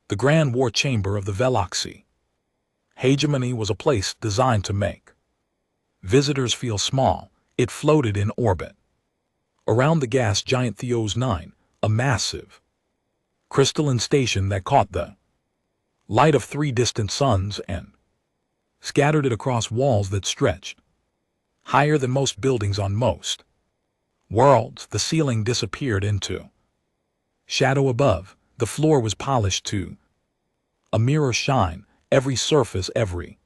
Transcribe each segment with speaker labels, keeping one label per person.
Speaker 1: The Grand War Chamber of the Veloxy. Hegemony was a place designed to make visitors feel small. It floated in orbit around the gas giant Theos 9, a massive crystalline station that caught the light of 3 distant suns and scattered it across walls that stretched higher than most buildings on most worlds. The ceiling disappeared into shadow above. The floor was polished to a mirror shine. Every surface, every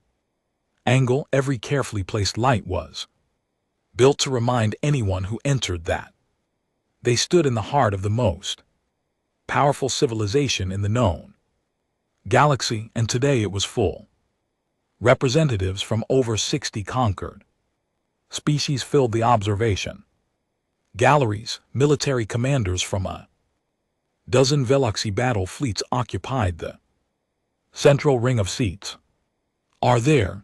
Speaker 1: angle, every carefully placed light was built to remind anyone who entered that they stood in the heart of the most powerful civilization in the known galaxy, and today it was full. Representatives from over 60 conquered species filled the observation galleries. Military commanders from a dozen Veloxy battle fleets occupied the central ring of seats. Are there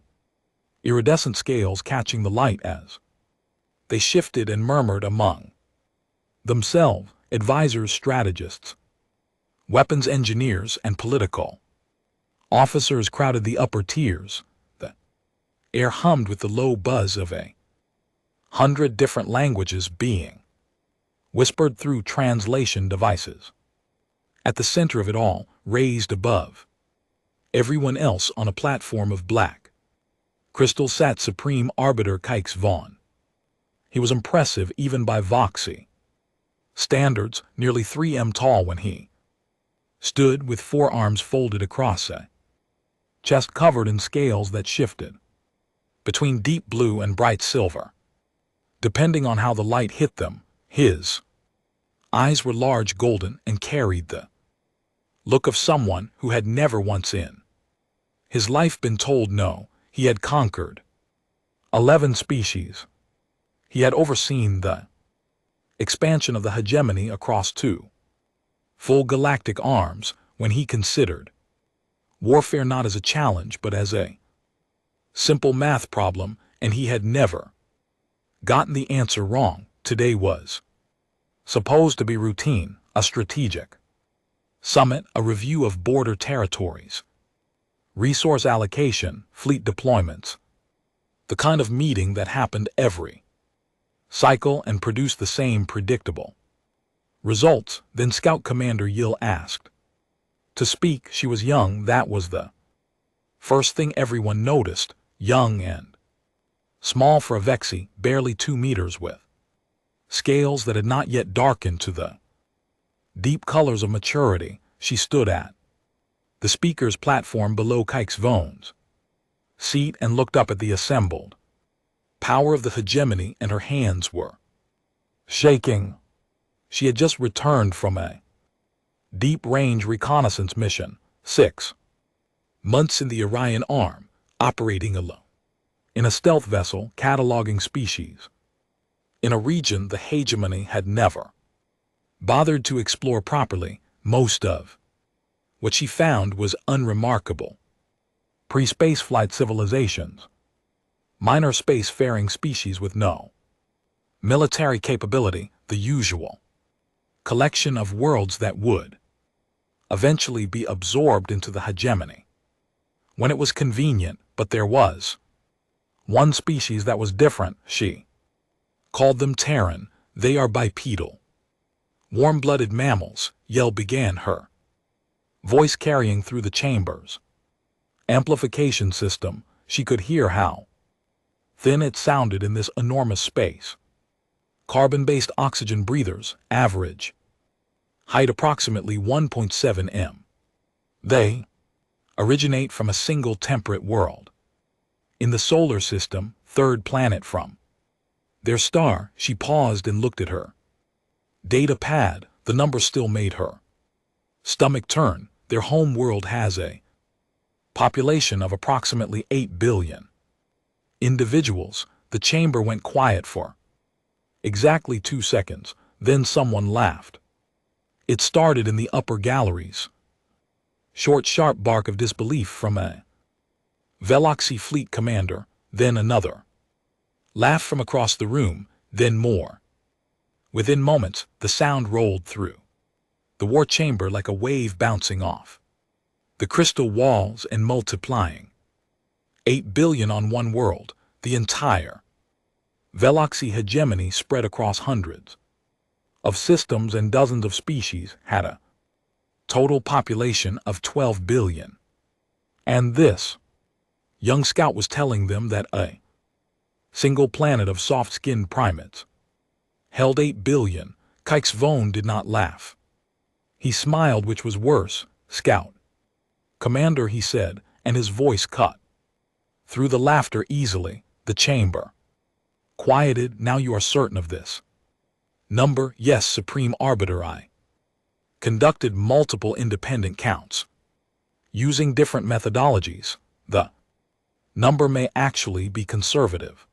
Speaker 1: iridescent scales catching the light as they shifted and murmured among themselves? Advisors, strategists, weapons engineers, and political officers crowded the upper tiers. The air hummed with the low buzz of 100 different languages being whispered through translation devices. At the center of it all, raised above everyone else on a platform of black crystal, sat Supreme Arbiter Kykes Vaughn. He was impressive even by Voxy standards, nearly 3 m tall when he stood with forearms folded across a chest covered in scales that shifted between deep blue and bright silver, depending on how the light hit them. His eyes were large, golden, and carried the look of someone who had never once in his life been told no. He had conquered 11 species. He had overseen the expansion of the hegemony across 2 full galactic arms. When he considered warfare not as a challenge but as a simple math problem, and he had never gotten the answer wrong. Today was supposed to be routine, a strategic summit, a review of border territories, resource allocation, fleet deployments, the kind of meeting that happened every cycle and produced the same predictable results. Then Scout Commander Yill asked to speak. She was young. That was the first thing everyone noticed. Young and small for a Vexy, barely 2 meters, with scales that had not yet darkened to the deep colors of maturity. She stood at the speaker's platform below Kykes Vaughn's seat and looked up at the assembled power of the hegemony, and her hands were shaking. She had just returned from a deep-range reconnaissance mission, 6 months in the Orion Arm, operating alone in a stealth vessel, cataloging species in a region the hegemony had never bothered to explore properly. Most of what she found was unremarkable pre-spaceflight civilizations, minor space-faring species with no military capability, the usual collection of worlds that would eventually be absorbed into the hegemony when it was convenient. But there was one species that was different. She called them Terran. They are bipedal, warm-blooded mammals. Yill began, her voice carrying through the chamber's amplification system. She could hear how thin it sounded in this enormous space. Carbon-based oxygen breathers, average height approximately 1.7 m. They originate from a single temperate world in the solar system, 3rd planet from their star. She paused and looked at her data pad. The number still made her stomach turn. Their home world has a population of approximately 8 billion individuals. The chamber went quiet for exactly 2 seconds. Then someone laughed. It started in the upper galleries. Short, sharp bark of disbelief from a Veloxy fleet commander, then another laugh from across the room, then more. Within moments, the sound rolled through the war chamber like a wave bouncing off The crystal walls and multiplying. 8 billion on one world, the entire Veloxy hegemony spread across hundreds of systems and dozens of species had a total population of 12 billion. And this young scout was telling them that a single planet of soft-skinned primates held 8 billion. Kykes Vone did not laugh. He smiled, which was worse. Scout Commander, he said, and his voice cut through the laughter easily. The chamber quieted. Now you are certain of this number? Yes, Supreme Arbiter. I conducted multiple independent counts using different methodologies. The number may actually be conservative.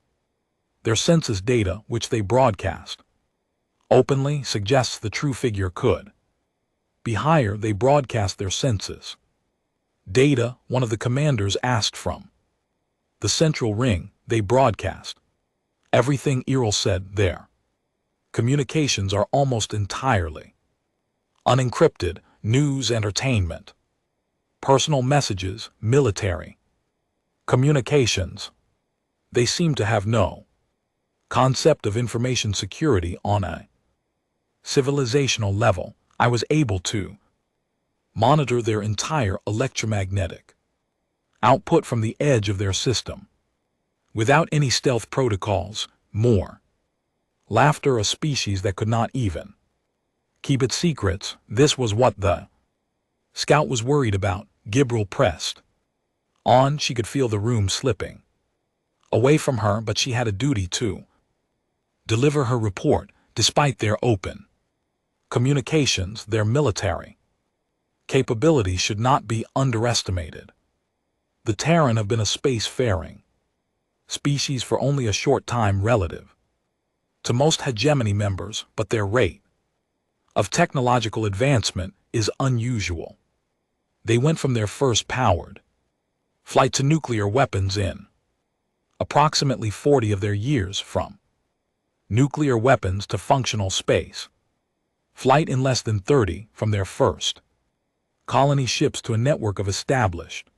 Speaker 1: Their census data, which they broadcast openly, suggests the true figure could be higher. They broadcast their census data, one of the commanders asked, from the central ring. They broadcast everything. Errol said. Their communications are almost entirely unencrypted. News, entertainment, personal messages, military communications. They seem to have no concept of information security on a civilizational level. I was able to monitor their entire electromagnetic output from the edge of their system without any stealth protocols. More laughter, a species that could not even keep its secrets. This was what the scout was worried about. Gibril pressed on. She could feel the room slipping away from her, but she had a duty to deliver her report. Despite their open communications, their military capabilities should not be underestimated. The Terran have been a space-faring species for only a short time relative to most hegemony members, but their rate of technological advancement is unusual. They went from their first powered flight to nuclear weapons in approximately 40 of their years, from nuclear weapons to functional space flight in less than 30, from their first colony ships to a network of established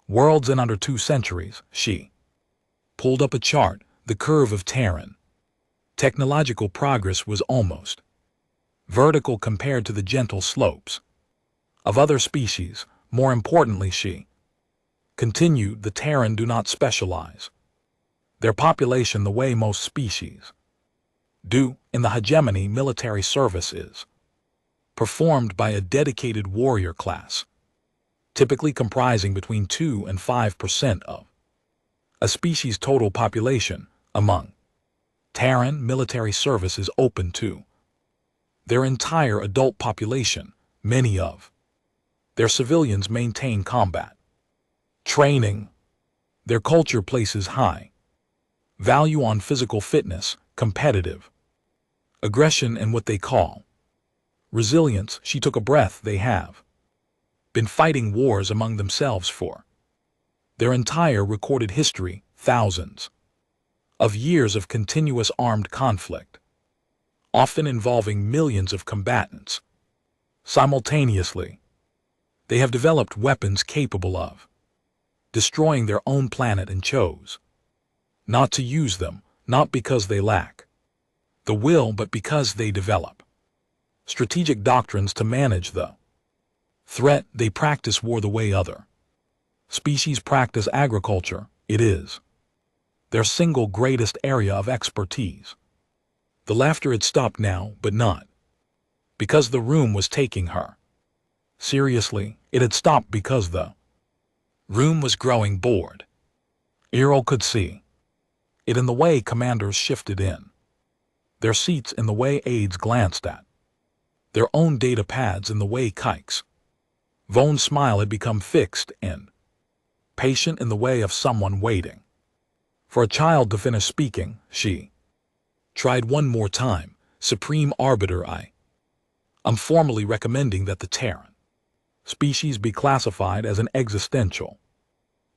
Speaker 1: worlds in under 2 centuries. She pulled up a chart. The curve of Terran technological progress was almost vertical compared to the gentle slopes of other species. More importantly, she continued, the Terran do not specialize their population the way most species do. In the hegemony, military service is performed by a dedicated warrior class, typically comprising between 2 and 5% of a species' total population. Among Terran, military service is open to their entire adult population. Many of their civilians maintain combat training. Their culture places high value on physical fitness, competitive aggression, and what they call resilience. She took a breath. They have been fighting wars among themselves for their entire recorded history, thousands of years of continuous armed conflict, often involving millions of combatants simultaneously. They have developed weapons capable of destroying their own planet and chose not to use them, not because they lack the will, but because they develop strategic doctrines to manage the threat. They practice war the way other species practice agriculture. It is their single greatest area of expertise. The laughter had stopped now, but not because the room was taking her seriously. It had stopped because the room was growing bored. Errol could see it in the way commanders shifted in their seats, in the way aides glanced at their own data pads, in the way Kykes Vone's smile had become fixed and patient, in the way of someone waiting for a child to finish speaking. She tried one more time. Supreme Arbiter, I'm formally recommending that the Terran species be classified as an existential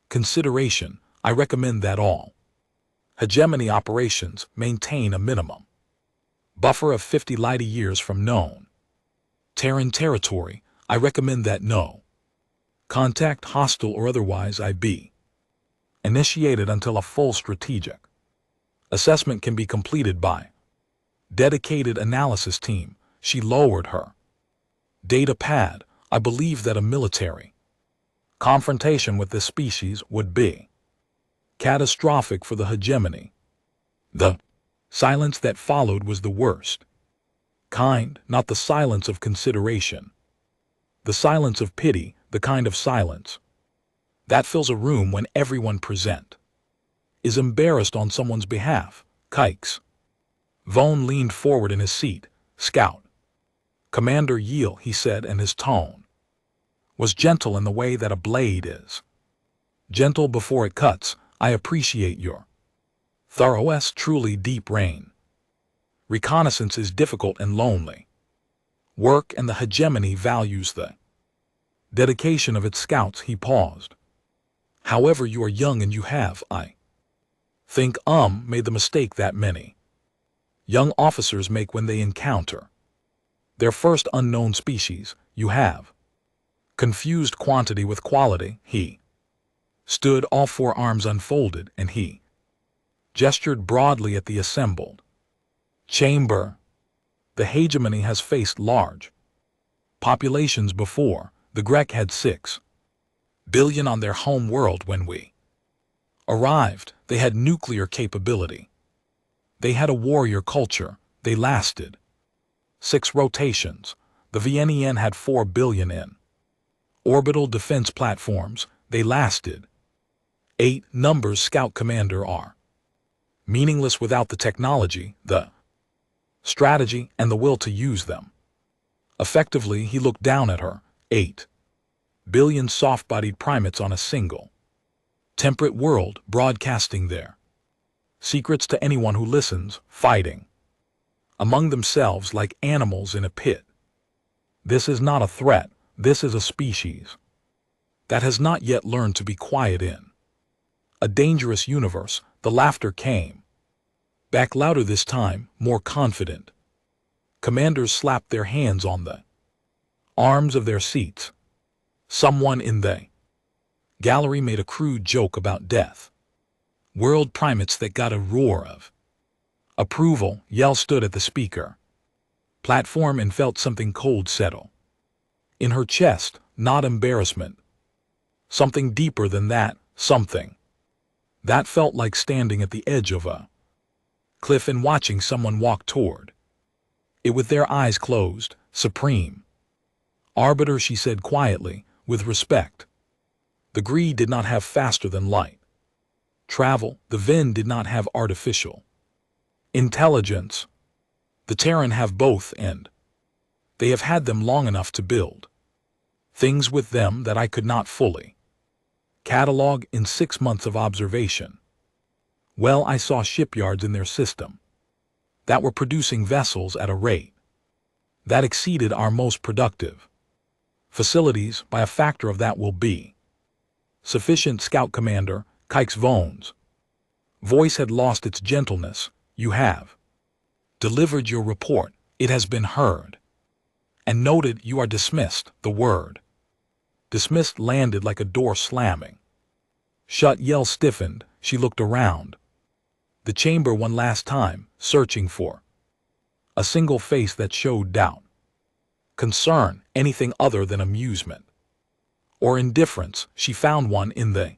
Speaker 1: consideration. I recommend that all hegemony operations maintain a minimum buffer of 50 light-years from known Terran territory. I recommend that no Contact hostile or otherwise IB. Initiated until a full strategic assessment can be completed by dedicated analysis team. She lowered her data pad. I believe that a military confrontation with this species would be catastrophic for the hegemony. The silence that followed was the worst kind, not the silence of consideration. The silence of pity, the kind of silence that fills a room when everyone present is embarrassed on someone's behalf. Kikes. Vaughn leaned forward in his seat. Scout Commander Yield, he said, and his tone was gentle in the way that a blade is gentle before it cuts. I appreciate your thoroughness. Truly deep rain. Reconnaissance is difficult and lonely work, and the hegemony values the dedication of its scouts. He paused. However, you are young and you have, I think, made the mistake that many young officers make when they encounter their first unknown species. You have confused quantity with quality. He stood, all four arms unfolded, and he gestured broadly at the assembled chamber. The hegemony has faced large populations before. The Grek had 6 billion on their home world when we arrived. They had nuclear capability. They had a warrior culture. They lasted 6 rotations. The VNEN had 4 billion in orbital defense platforms. They lasted 8. Numbers, Scout Commander, are meaningless without the technology, the strategy, and the will to use them effectively. He looked down at her. 8 billion soft-bodied primates on a single temperate world, broadcasting their secrets to anyone who listens, fighting among themselves like animals in a pit. This is not a threat. This is a species that has not yet learned to be quiet in a dangerous universe. The laughter came back louder this time, more confident. Commanders slapped their hands on the arms of their seats. Someone in the gallery made a crude joke about death. World primates that got a roar of approval. Yell stood at the speaker platform and felt something cold settle in her chest. Not embarrassment. Something deeper than that. Something that felt like standing at the edge of a cliff and watching someone walk toward it with their eyes closed. Supreme Arbiter, she said quietly, with respect. The Gree did not have faster than light travel. The Ven did not have artificial intelligence. The Terran have both, and they have had them long enough to build things with them that I could not fully catalog in 6 months of observation. Well, I saw shipyards in their system that were producing vessels at a rate that exceeded our most productive facilities by a factor of that will be sufficient. Scout Commander, Kikes Vaughn's voice had lost its gentleness. You have delivered your report. It has been heard and noted. You are dismissed. The word dismissed landed like a door slamming shut. Yell stiffened. She looked around the chamber one last time, searching for a single face that showed doubt, concern, anything other than amusement or indifference. She found one in the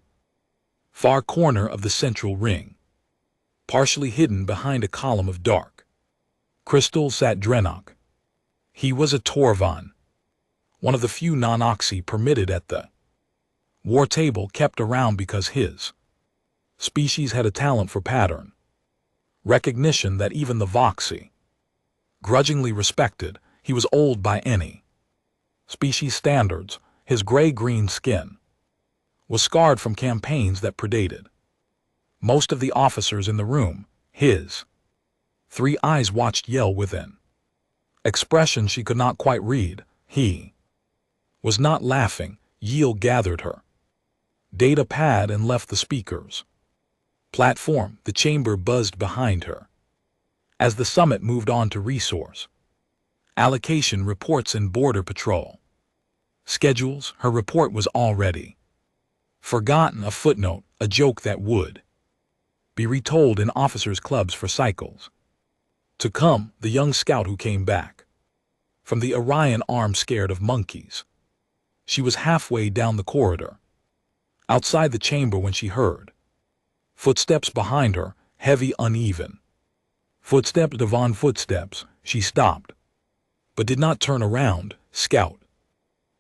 Speaker 1: far corner of the central ring, partially hidden behind a column of dark crystal. Sat Drenok. He was a Torvan, one of the few non-oxy permitted at the war table, kept around because his species had a talent for pattern recognition that even the Voxy grudgingly respected. He was old by any species standards. His gray-green skin was scarred from campaigns that predated most of the officers in the room. His 3 eyes watched Yell with an expression she could not quite read. He was not laughing. Yield gathered her data pad and left the speaker's platform. The chamber buzzed behind her as the summit moved on to resource allocation reports and border patrol Schedules, her report was all ready. Forgotten, a footnote, a joke that would be retold in officers' clubs for cycles to come. The young scout who came back from the Orion arm scared of monkeys. She was halfway down the corridor, outside the chamber, when she heard footsteps behind her, heavy, uneven. Footsteps, Devon footsteps. She stopped, but did not turn around. Scout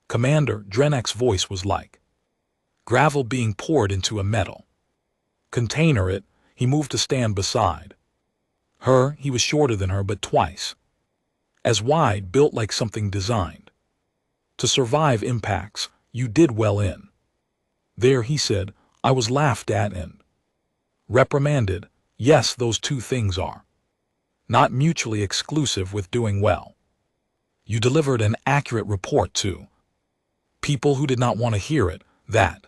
Speaker 1: Commander Drenak's voice was like gravel being poured into a metal container. He moved to stand beside her. He was shorter than her, but twice as wide, built like something designed to survive impacts. You did well in there, he said. I was laughed at and reprimanded. Yes, those two things are not mutually exclusive with doing well. You delivered an accurate report to people who did not want to hear it. That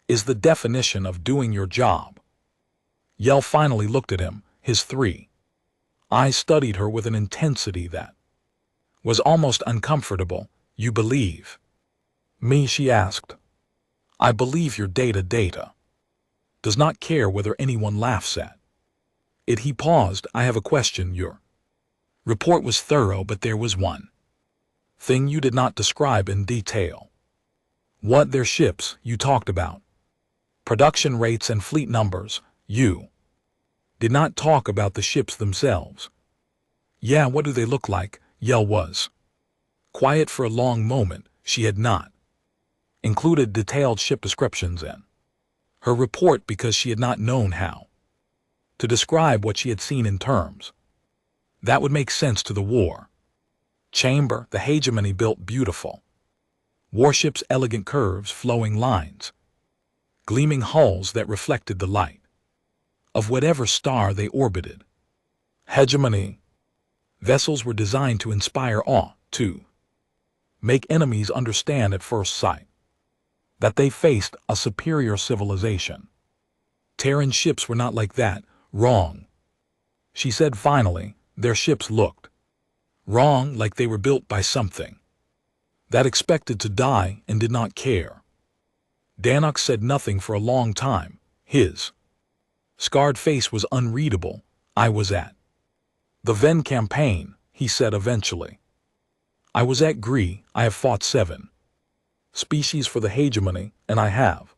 Speaker 1: is the definition of doing your job. Yell finally looked at him. His three eyes studied her with an intensity that was almost uncomfortable. You believe me? She asked. I believe your data does not care whether anyone laughs at it. He paused. I have a question. Your report was thorough, but there was one thing you did not describe in detail. What? Their ships. You talked about production rates and fleet numbers. You did not talk about the ships themselves. Yeah, what do they look like? Yell was quiet for a long moment. She had not included detailed ship descriptions in her report because she had not known how to describe what she had seen in terms that would make sense to the war chamber. The hegemony built beautiful warships, elegant curves, flowing lines, gleaming hulls that reflected the light of whatever star they orbited. Hegemony vessels were designed to inspire awe, to make enemies understand at first sight that they faced a superior civilization. Terran ships were not like that. Wrong, she said finally. Their ships looked wrong, like they were built by something that expected to die and did not care. Drennak said nothing for a long time. His scarred face was unreadable. I was at the Ven campaign, he said eventually. I was at Gree. I have fought 7 species for the hegemony, and I have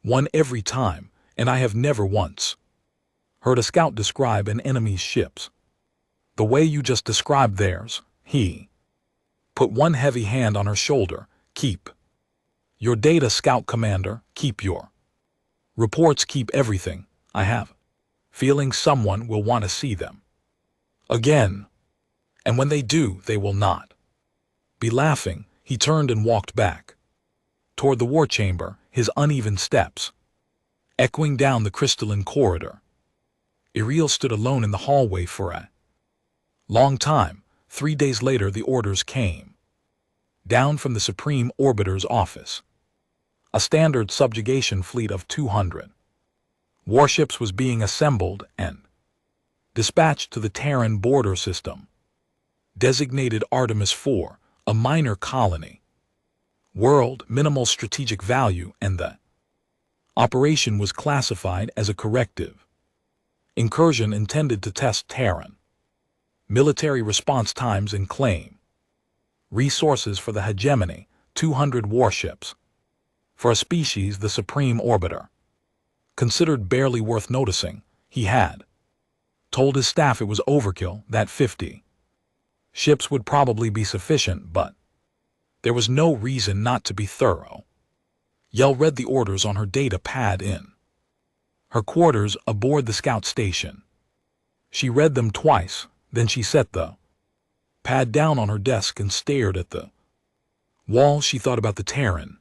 Speaker 1: won every time, and I have never once heard a scout describe an enemy's ships the way you just described theirs. He put one heavy hand on her shoulder. Keep your data, Scout Commander. Keep your reports. Keep everything. I have feeling someone will want to see them again, and when they do, they will not be laughing. He turned and walked back toward the war chamber, his uneven steps echoing down the crystalline corridor. Iriel stood alone in the hallway for a long time. 3 days later, the orders came down from the Supreme Orbiter's office. A standard subjugation fleet of 200 warships was being assembled and dispatched to the Terran border system, designated Artemis IV, a minor colony world, minimal strategic value, and the operation was classified as a corrective incursion intended to test Terran military response times and claim resources for the hegemony. 200 warships for a species the Supreme Orbiter considered barely worth noticing. He had told his staff it was overkill, that 50 ships would probably be sufficient, but there was no reason not to be thorough. Yell read the orders on her data pad in her quarters aboard the scout station. She read them twice, then she set the pad down on her desk and stared at the wall. She thought about the Terran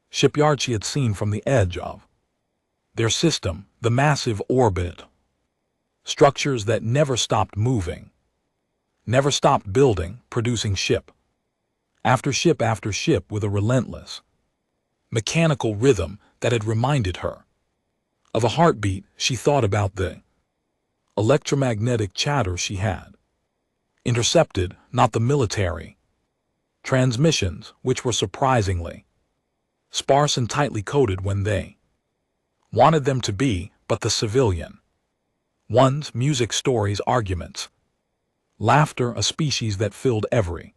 Speaker 1: shipyard she had seen from the edge of their system, the massive orbit structures that never stopped moving, never stopped building, producing ship after ship after ship with a relentless mechanical rhythm that had reminded her of a heartbeat. She thought about the electromagnetic chatter she had intercepted, not the military Transmissions, which were surprisingly sparse and tightly coded when they wanted them to be, but the civilian ones, music, stories, arguments, laughter, a species that filled every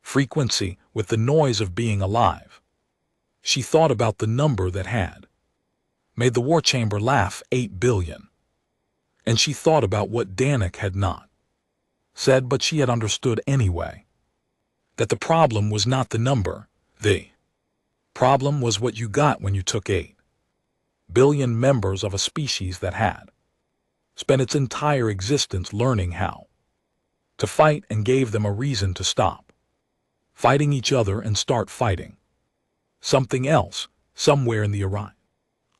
Speaker 1: frequency with the noise of being alive. She thought about the number that had made the war chamber laugh, 8 billion. And she thought about what Danik had not said, but she had understood anyway. That the problem was not the number, the problem was what you got when you took 8 billion members of a species that had spent its entire existence learning how to fight and gave them a reason to stop fighting each other and start fighting something else, somewhere in the Orion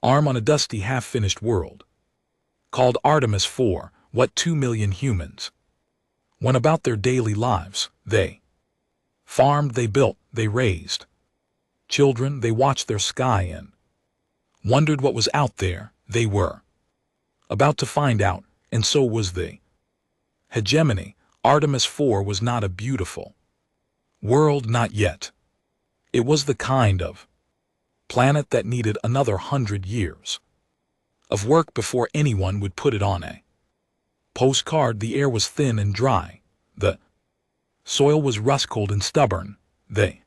Speaker 1: arm on a dusty half-finished world called Artemis 4, what 2 million humans went about their daily lives. They farmed, they built, they raised children, they watched their sky and wondered what was out there. They were about to find out, and so was the hegemony. Artemis 4 was not a beautiful world, not yet. It was the kind of planet that needed another 100 years of work before anyone would put it on a postcard. The air was thin and dry. The soil was rust-cold and stubborn. The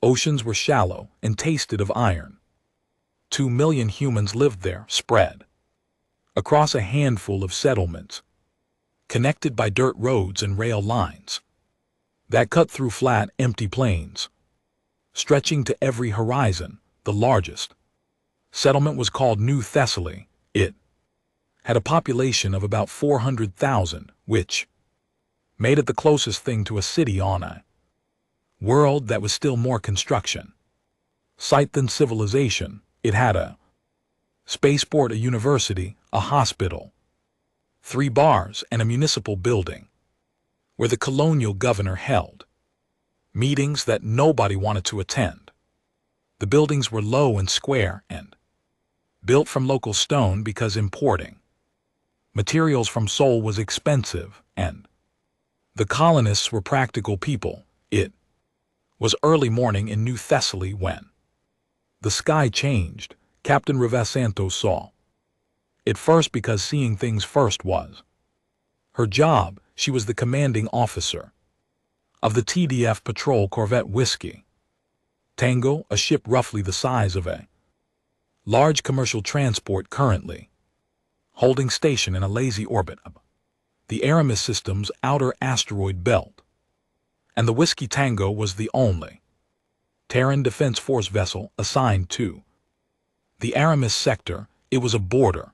Speaker 1: oceans were shallow and tasted of iron. 2 million humans lived there, spread across a handful of settlements, connected by dirt roads and rail lines that cut through flat, empty plains, stretching to every horizon. The largest settlement was called New Thessaly. It had a population of about 400,000, which made it the closest thing to a city on a world that was still more construction site than civilization. It had a spaceport, a university, a hospital, 3 bars, and a municipal building where the colonial governor held meetings that nobody wanted to attend. The buildings were low and square and built from local stone because importing materials from Seoul was expensive, and the colonists were practical people. It was early morning in New Thessaly when the sky changed. Captain Rivassanto saw it first because seeing things first was her job. She was the commanding officer of the TDF patrol corvette Whiskey Tango, a ship roughly the size of a large commercial transport currently holding station in a lazy orbit of the Aramis system's outer asteroid belt. And the Whiskey Tango was the only Terran Defense Force vessel assigned to the Aramis sector. It was a border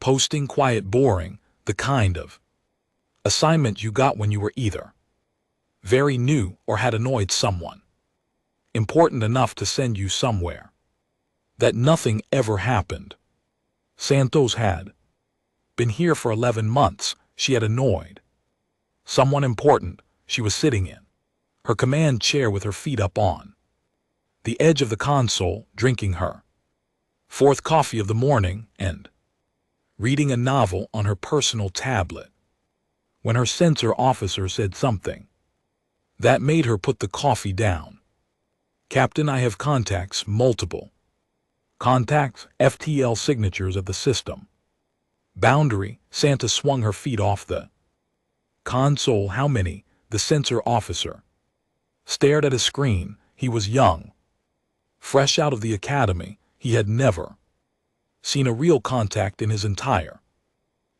Speaker 1: posting, quiet, boring, the kind of assignment you got when you were either very new or had annoyed someone important enough to send you somewhere that nothing ever happened. Santos had been here for 11 months. She had annoyed someone important. She was sitting in her command chair with her feet up on the edge of the console, drinking her 4th coffee of the morning and reading a novel on her personal tablet, when her sensor officer said something that made her put the coffee down. Captain, I have contacts, multiple contacts, FTL signatures of the system boundary. Santa swung her feet off the console. How many? The sensor officer stared at a screen. He was young, fresh out of the academy. He had never seen a real contact in his entire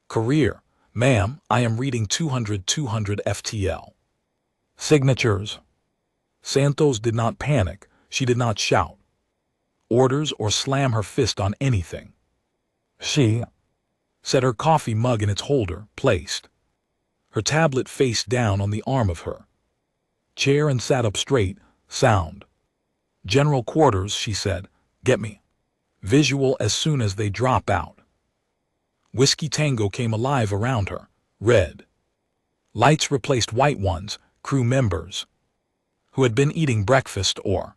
Speaker 1: career. Ma'am, I am reading 200 FTL signatures. Santos did not panic. She did not shout orders or slam her fist on anything. She set her coffee mug in its holder, placed her tablet face down on the arm of her chair and sat up straight. Sound. General quarters, she said. Get me visual as soon as they drop out. Whiskey Tango came alive around her. Red lights replaced white ones. Crew members who had been eating breakfast or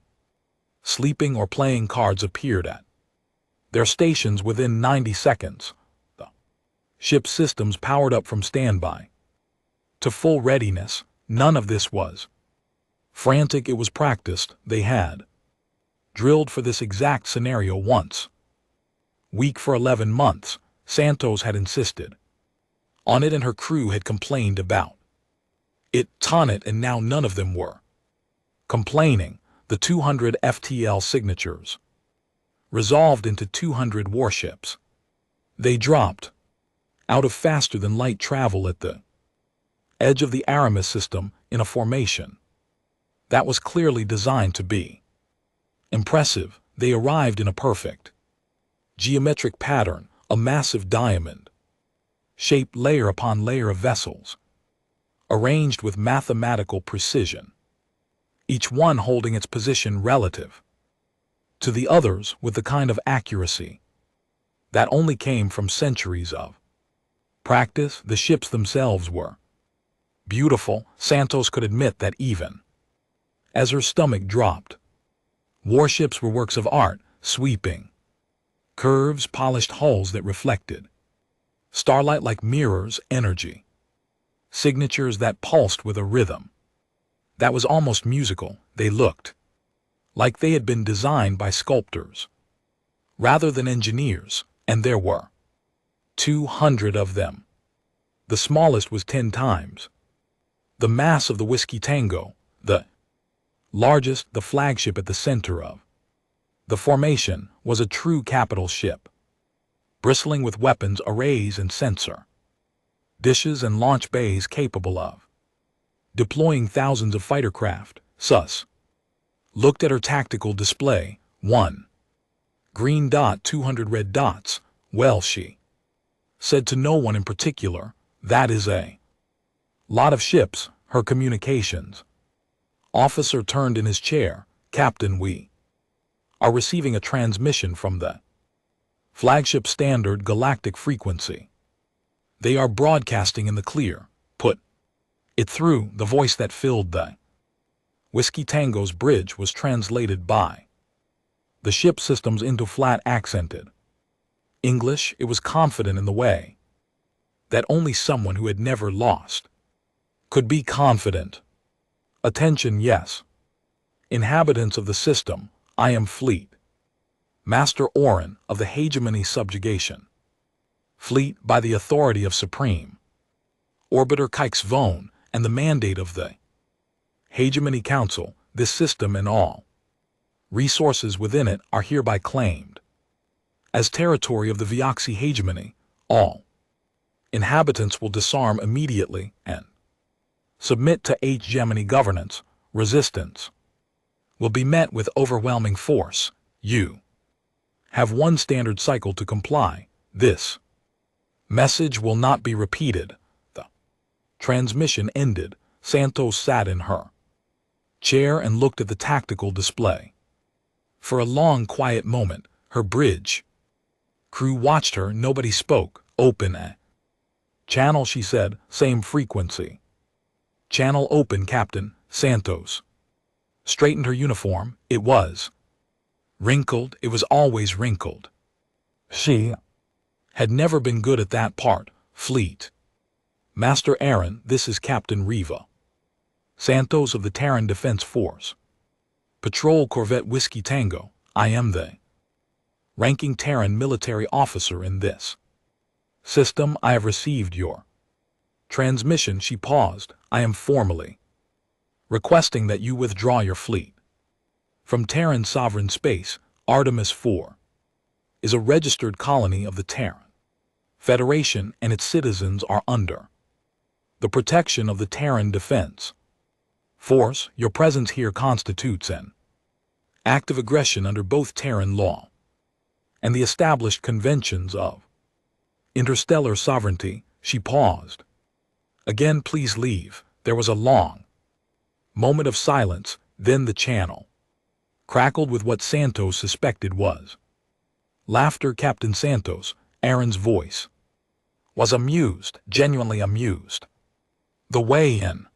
Speaker 1: sleeping or playing cards appeared at their stations within 90 seconds. The ship's systems powered up from standby to full readiness. None of this was Frantic, it was practiced, they had drilled for this exact scenario once. Weak for 11 months, Santos had insisted on it, and her crew had complained about it, taught, and now none of them were complaining. The 200 FTL signatures resolved into 200 warships. They dropped out of faster-than-light travel at the edge of the Aramis system in a formation that was clearly designed to be impressive. They arrived in a perfect geometric pattern, a massive diamond-shaped layer upon layer of vessels, arranged with mathematical precision, each one holding its position relative to the others with the kind of accuracy that only came from centuries of practice. The ships themselves were beautiful. Santos could admit that even as her stomach dropped. Warships were works of art, sweeping curves, polished hulls that reflected starlight like mirrors, energy signatures that pulsed with a rhythm that was almost musical. They looked like they had been designed by sculptors rather than engineers, and there were 200 of them. The smallest was 10 times the mass of the Whiskey Tango, the largest, the flagship at the center of the formation, was a true capital ship, bristling with weapons arrays and sensor dishes and launch bays capable of deploying thousands of fighter craft. Sus looked at her tactical display. 1 green dot, 200 red dots. Well, she said to no one in particular, that is a lot of ships. Her communications officer turned in his chair. Captain, we are receiving a transmission from the flagship standard galactic frequency. They are broadcasting in the clear. Put it through. The voice that filled the Whiskey Tango's bridge was translated by the ship systems into flat accented English. It was confident in the way that only someone who had never lost could be confident. Attention, yes. Inhabitants of the system, I am Fleet Master Orin of the Hegemony Subjugation Fleet, by the authority of Supreme Orbiter Kykes Vone and the mandate of the Hegemony Council. This system and all resources within it are hereby claimed as territory of the Vioxy Hegemony. All inhabitants will disarm immediately and submit to Hegemony governance. Resistance will be met with overwhelming force. You have 1 standard cycle to comply. This message will not be repeated. The transmission ended. Santos sat in her chair and looked at the tactical display. For a long, quiet moment, her bridge crew watched her. Nobody spoke. Open a channel, she said. Same frequency. Channel open, Captain. Santos straightened her uniform. It was wrinkled. It was always wrinkled. She had never been good at that part. Fleet Master Aaron, this is Captain Riva Santos of the Terran Defense Force. Patrol Corvette Whiskey Tango. I am the ranking Terran military officer in this system. I have received your transmission. She paused. I am formally requesting that you withdraw your fleet from Terran sovereign space. Artemis 4 is a registered colony of the Terran Federation, and its citizens are under the protection of the Terran Defense Force. Your presence here constitutes an act of aggression under both Terran law and the established conventions of interstellar sovereignty. She paused. Again, please leave. There was a long moment of silence. Then the channel crackled with what Santos suspected was laughter. Captain Santos, Aaron's voice was amused, genuinely amused. The way an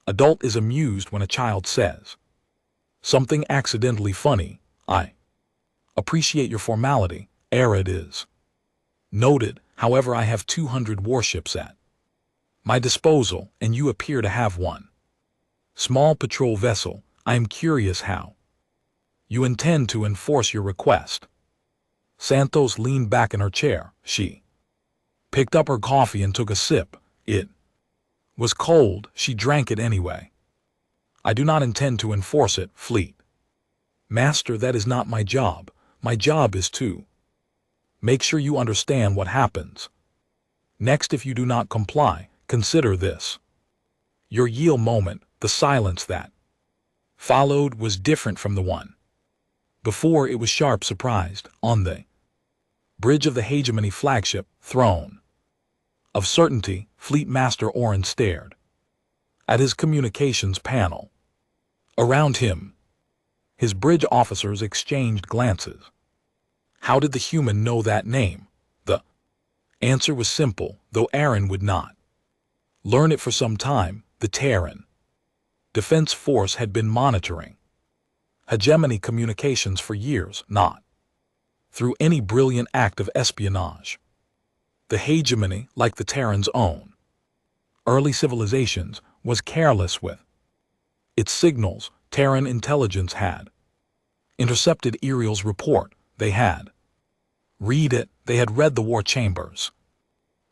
Speaker 1: adult is amused when a child says something accidentally funny. I appreciate your formality. It is noted. However, I have 200 warships at my disposal, and you appear to have one. Small patrol vessel, I am curious how you intend to enforce your request. Santos leaned back in her chair. She picked up her coffee and took a sip. It was cold. She drank it anyway. I do not intend to enforce it, Fleet Master. That is not my job. My job is to make sure you understand what happens next if you do not comply. Consider this your yield moment. The silence that followed was different from the one before. It was sharp, surprised. On the bridge of the Hegemony flagship, throne of certainty, Fleet Master Oren stared at his communications panel. Around him, his bridge officers exchanged glances. How did the human know that name? The answer was simple, though Aaron would not learn it for some time. The Terran Defense Force had been monitoring Hegemony communications for years, not through any brilliant act of espionage. The Hegemony, like the Terran's own early civilizations, was careless with its signals. Terran intelligence had intercepted Ariel's report. They had read it. They had read the war chambers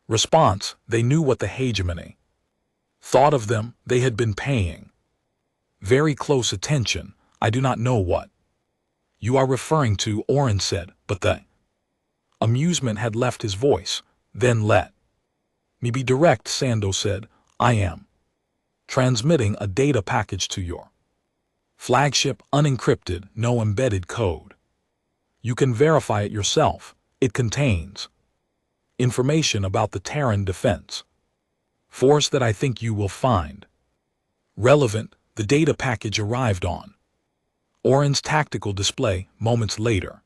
Speaker 1: response. They knew what the Hegemony thought of them. They had been paying very close attention. I do not know what you are referring to, Oren said, but the amusement had left his voice. Then let me be direct, Sandoz said. I am transmitting a data package to your flagship, unencrypted, no embedded code. You can verify it yourself. It contains information about the Terran Defense Force that I think you will find relevant. The data package arrived on Oren's tactical display moments later.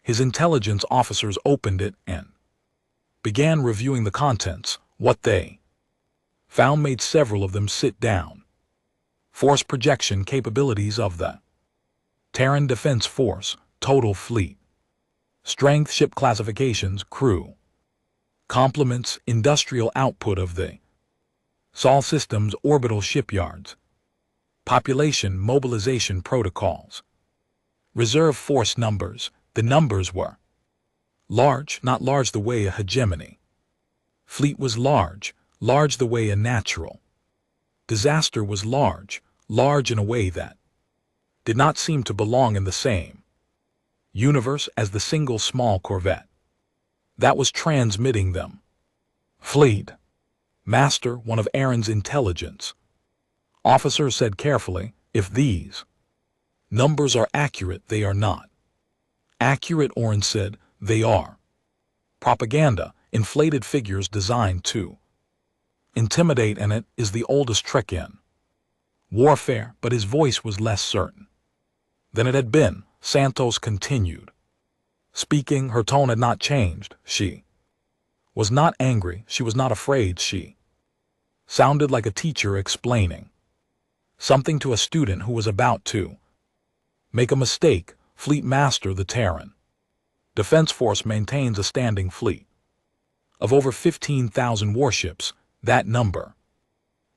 Speaker 1: His intelligence officers opened it and began reviewing the contents. What they found made several of them sit down. Force projection capabilities of the Terran Defense Force, total fleet strength, ship classifications, crew complements, industrial output of the Sol systems, orbital shipyards, population mobilization protocols, reserve force numbers. The numbers were large, not large the way a hegemony fleet was large, large the way a natural disaster was large, large in a way that did not seem to belong in the same universe as the single small corvette that was transmitting them. Fleet Master, one of Aaron's intelligence officers said carefully, if these numbers are accurate, they are not accurate, Oren said. They are propaganda, inflated figures designed to intimidate, and it is the oldest trick in warfare. But his voice was less certain than it had been. Santos continued speaking. Her tone had not changed. She was not angry. She was not afraid. She sounded like a teacher explaining something to a student who was about to make a mistake. Fleet Master, the Terran Defense Force maintains a standing fleet of over 15,000 warships. That number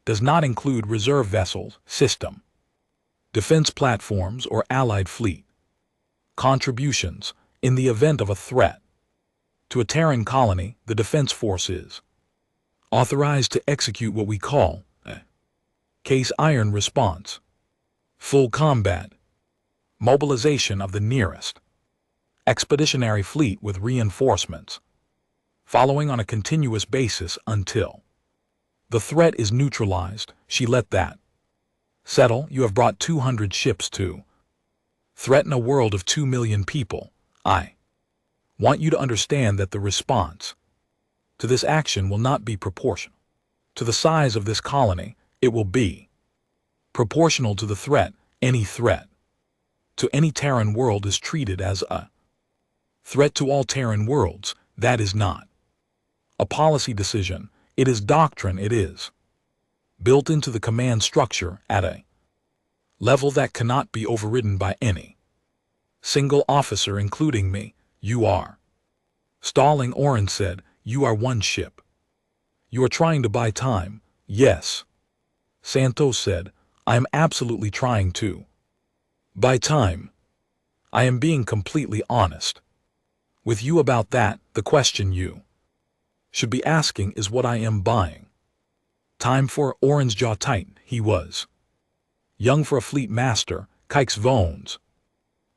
Speaker 1: does not include reserve vessels, system defense platforms, or allied fleet contributions. In the event of a threat to a Terran colony, the Defense Force is authorized to execute what we call a case iron response, full combat, mobilization of the nearest expeditionary fleet with reinforcements, following on a continuous basis until the threat is neutralized. She let that settle. You have brought 200 ships to threaten a world of 2 million people. I want you to understand that the response to this action will not be proportional to the size of this colony. It will be proportional to the threat. Any threat to any Terran world is treated as a threat to all Terran worlds. That is not a policy decision. It is doctrine. It is built into the command structure at a level that cannot be overridden by any single officer, including me. You are stalling, Oren said. You are one ship. You are trying to buy time. Yes, Santos said. I am absolutely trying to. Buy time. I am being completely honest with you about that. The question you should be asking is what I am buying. Time for Orange jaw tight. He was young for a fleet master, Kike's Vones,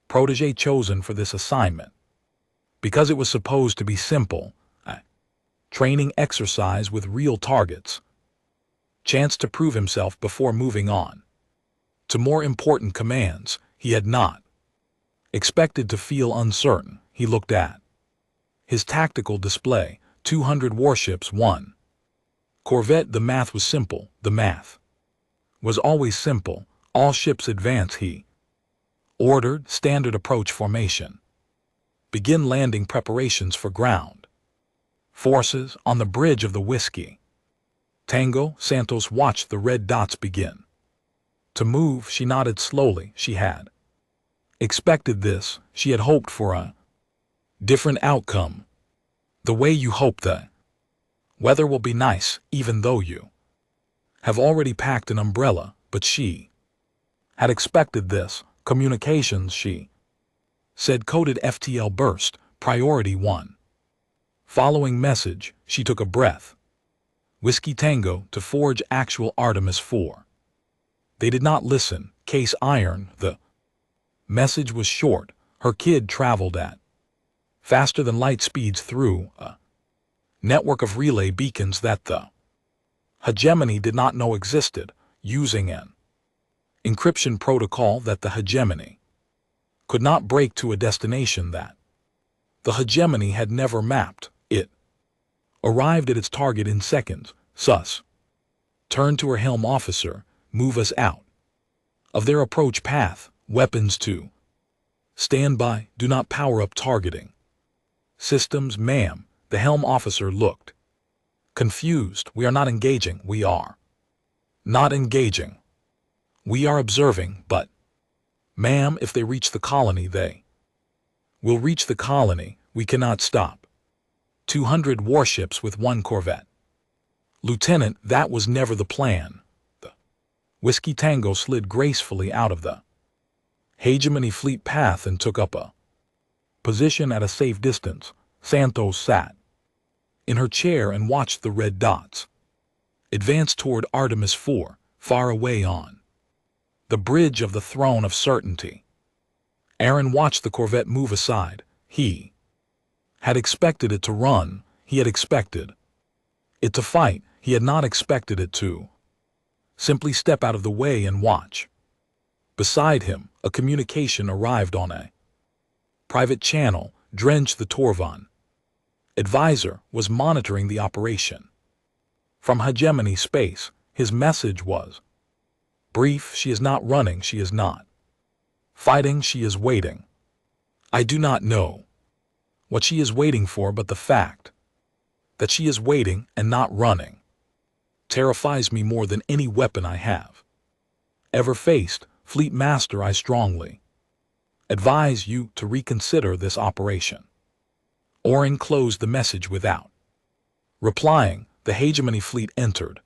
Speaker 1: protege chosen for this assignment. Because it was supposed to be simple, a training exercise with real targets. Chance to prove himself before moving on to more important commands. He had not expected to feel uncertain. He looked at his tactical display, 200 warships, 1 corvette. The math was simple. The math was always simple. All ships advance. He ordered. Standard approach formation. Begin landing preparations for ground forces on the bridge of the Whiskey Tango. Santos watched the red dots begin to move. She nodded slowly. She had expected this. She had hoped for a different outcome. The way you hope the weather will be nice, even though you have already packed an umbrella. But she had expected this. Communications, she said. Coded FTL burst. Priority 1. Following message. She took a breath. Whiskey Tango to forge actual Artemis 4. They did not listen. Case iron. The message was short. Her kid traveled at faster than light speeds through a network of relay beacons that the hegemony did not know existed, using an encryption protocol that the hegemony could not break to a destination that the hegemony had never mapped. It arrived at its target in seconds. Sus turned to her helm officer. Move us out of their approach path. Weapons to stand by. Do not power up targeting systems, ma'am. The helm officer looked confused. We are not engaging. We are not engaging. We are observing. But, ma'am, if they reach the colony, they will reach the colony. We cannot stop 200 warships with 1 corvette. Lieutenant, that was never the plan. The Whiskey Tango slid gracefully out of the hegemony fleet path and took up a position at a safe distance. Santos sat in her chair and watched the red dots advance toward Artemis 4, far away on the bridge of the throne of certainty. Aaron watched the corvette move aside. He had expected it to run. He had expected it to fight. He had not expected it to simply step out of the way and watch. Beside him, a communication arrived on a private channel. Drench, the Torvan advisor, was monitoring the operation from hegemony space. His message was brief. She is not running. She is not fighting. She is waiting. I do not know what she is waiting for, but the fact that she is waiting and not running terrifies me more than any weapon I have ever faced. Fleet Master, I strongly advise you to reconsider this operation. Oren closed the message without replying. The hegemony fleet entered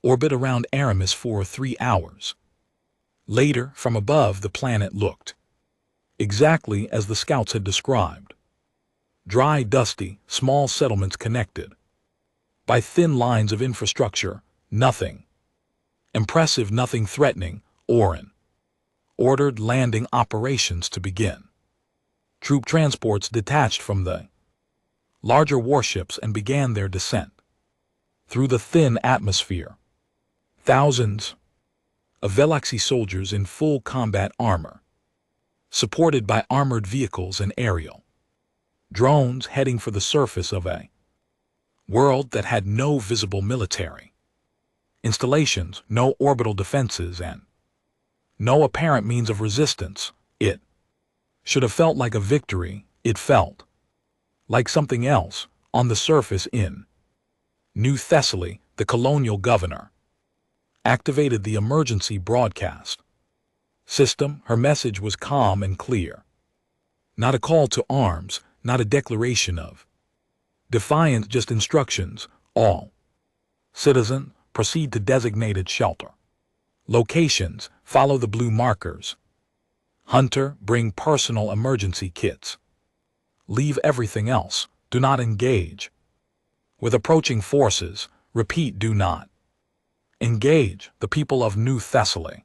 Speaker 1: orbit around Aramis for 3 hours. Later, from above, the planet looked exactly as the scouts had described. Dry, dusty, small settlements connected by thin lines of infrastructure. Nothing impressive, nothing threatening. Oren ordered landing operations to begin. Troop transports detached from the larger warships and began their descent through the thin atmosphere. Thousands of Veloxy soldiers in full combat armor, supported by armored vehicles and aerial drones, heading for the surface of a world that had no visible military installations, no orbital defenses, and no apparent means of resistance. It should have felt like a victory. It felt like something else. On the surface in New Thessaly, the colonial governor activated the emergency broadcast system. Her message was calm and clear. Not a call to arms, not a declaration of defiance, just instructions. All citizens proceed to designated shelter. Locations, follow the blue markers. Hunter, bring personal emergency kits. Leave everything else, do not engage. With approaching forces, repeat, do not engage. The people of New Thessaly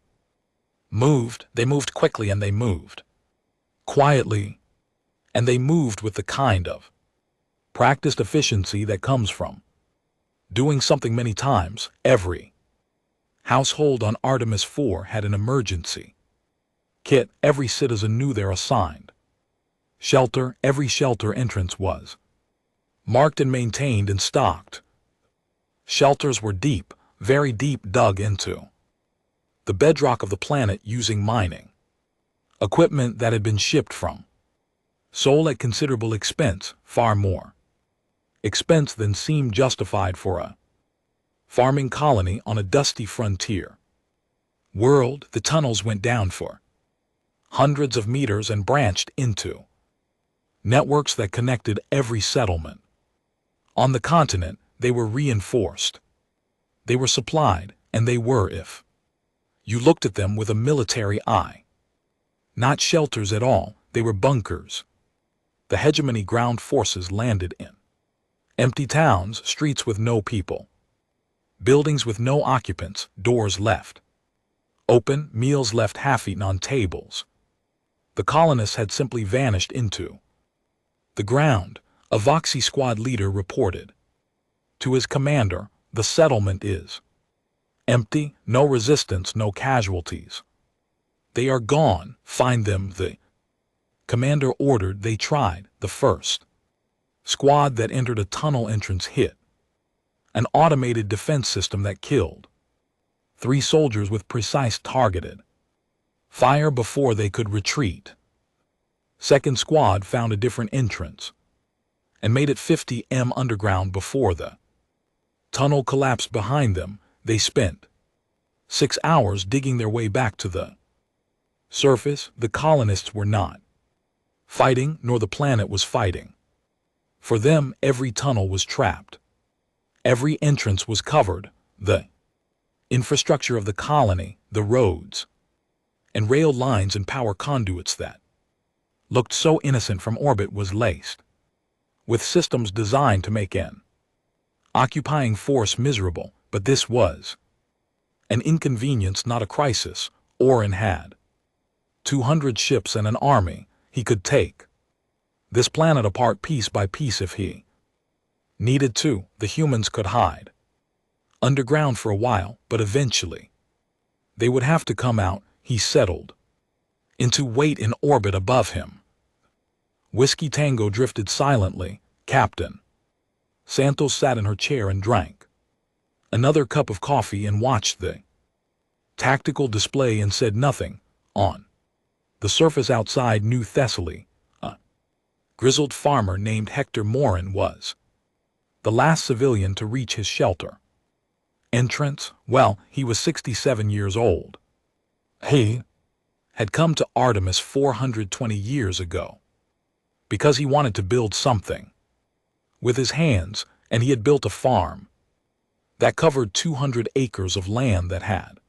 Speaker 1: moved, they moved quickly, and they moved quietly, and they moved with the kind of practiced efficiency that comes from doing something many times. Every household on Artemis 4 had an emergency kit. Every citizen knew their assigned shelter. Every shelter entrance was marked and maintained and stocked. Shelters were deep, very deep, dug into the bedrock of the planet using mining equipment that had been shipped from Sol at considerable expense, far more expense than seemed justified for a farming colony on a dusty frontier world. The tunnels went down for hundreds of meters and branched into networks that connected every settlement. On the continent, they were reinforced. They were supplied, and they were, if you looked at them with a military eye, not shelters at all, they were bunkers. The hegemony ground forces landed in empty towns, streets with no people, buildings with no occupants, doors left open, meals left half-eaten on tables. The colonists had simply vanished into the ground. A Voxy squad leader reported to his commander, "The settlement is empty, no resistance, no casualties. They are gone, find them." The commander ordered. They tried. The first squad that entered a tunnel entrance hit an automated defense system that killed 3 soldiers with precise targeted fire before they could retreat. Second squad found a different entrance and made it 50 m underground before the tunnel collapsed behind them. They spent 6 hours digging their way back to the surface. The colonists were not fighting, nor the planet was fighting. For them, every tunnel was trapped. Every entrance was covered. The infrastructure of the colony, the roads and rail lines and power conduits that looked so innocent from orbit, was laced with systems designed to make an occupying force miserable. But this was an inconvenience, not a crisis. Orin had 200 ships and an army. He could take this planet apart piece by piece if he needed to. The humans could hide underground for a while, but eventually they would have to come out. He settled into wait in orbit above him. Whiskey Tango drifted silently. Captain Santos sat in her chair and drank another cup of coffee and watched the tactical display and said nothing. On the surface outside New Thessaly, a grizzled farmer named Hector Morin was the last civilian to reach his shelter entrance. Well, he was 67 years old. He had come to Artemis 420 years ago because he wanted to build something with his hands, and he had built a farm that covered 200 acres of land that had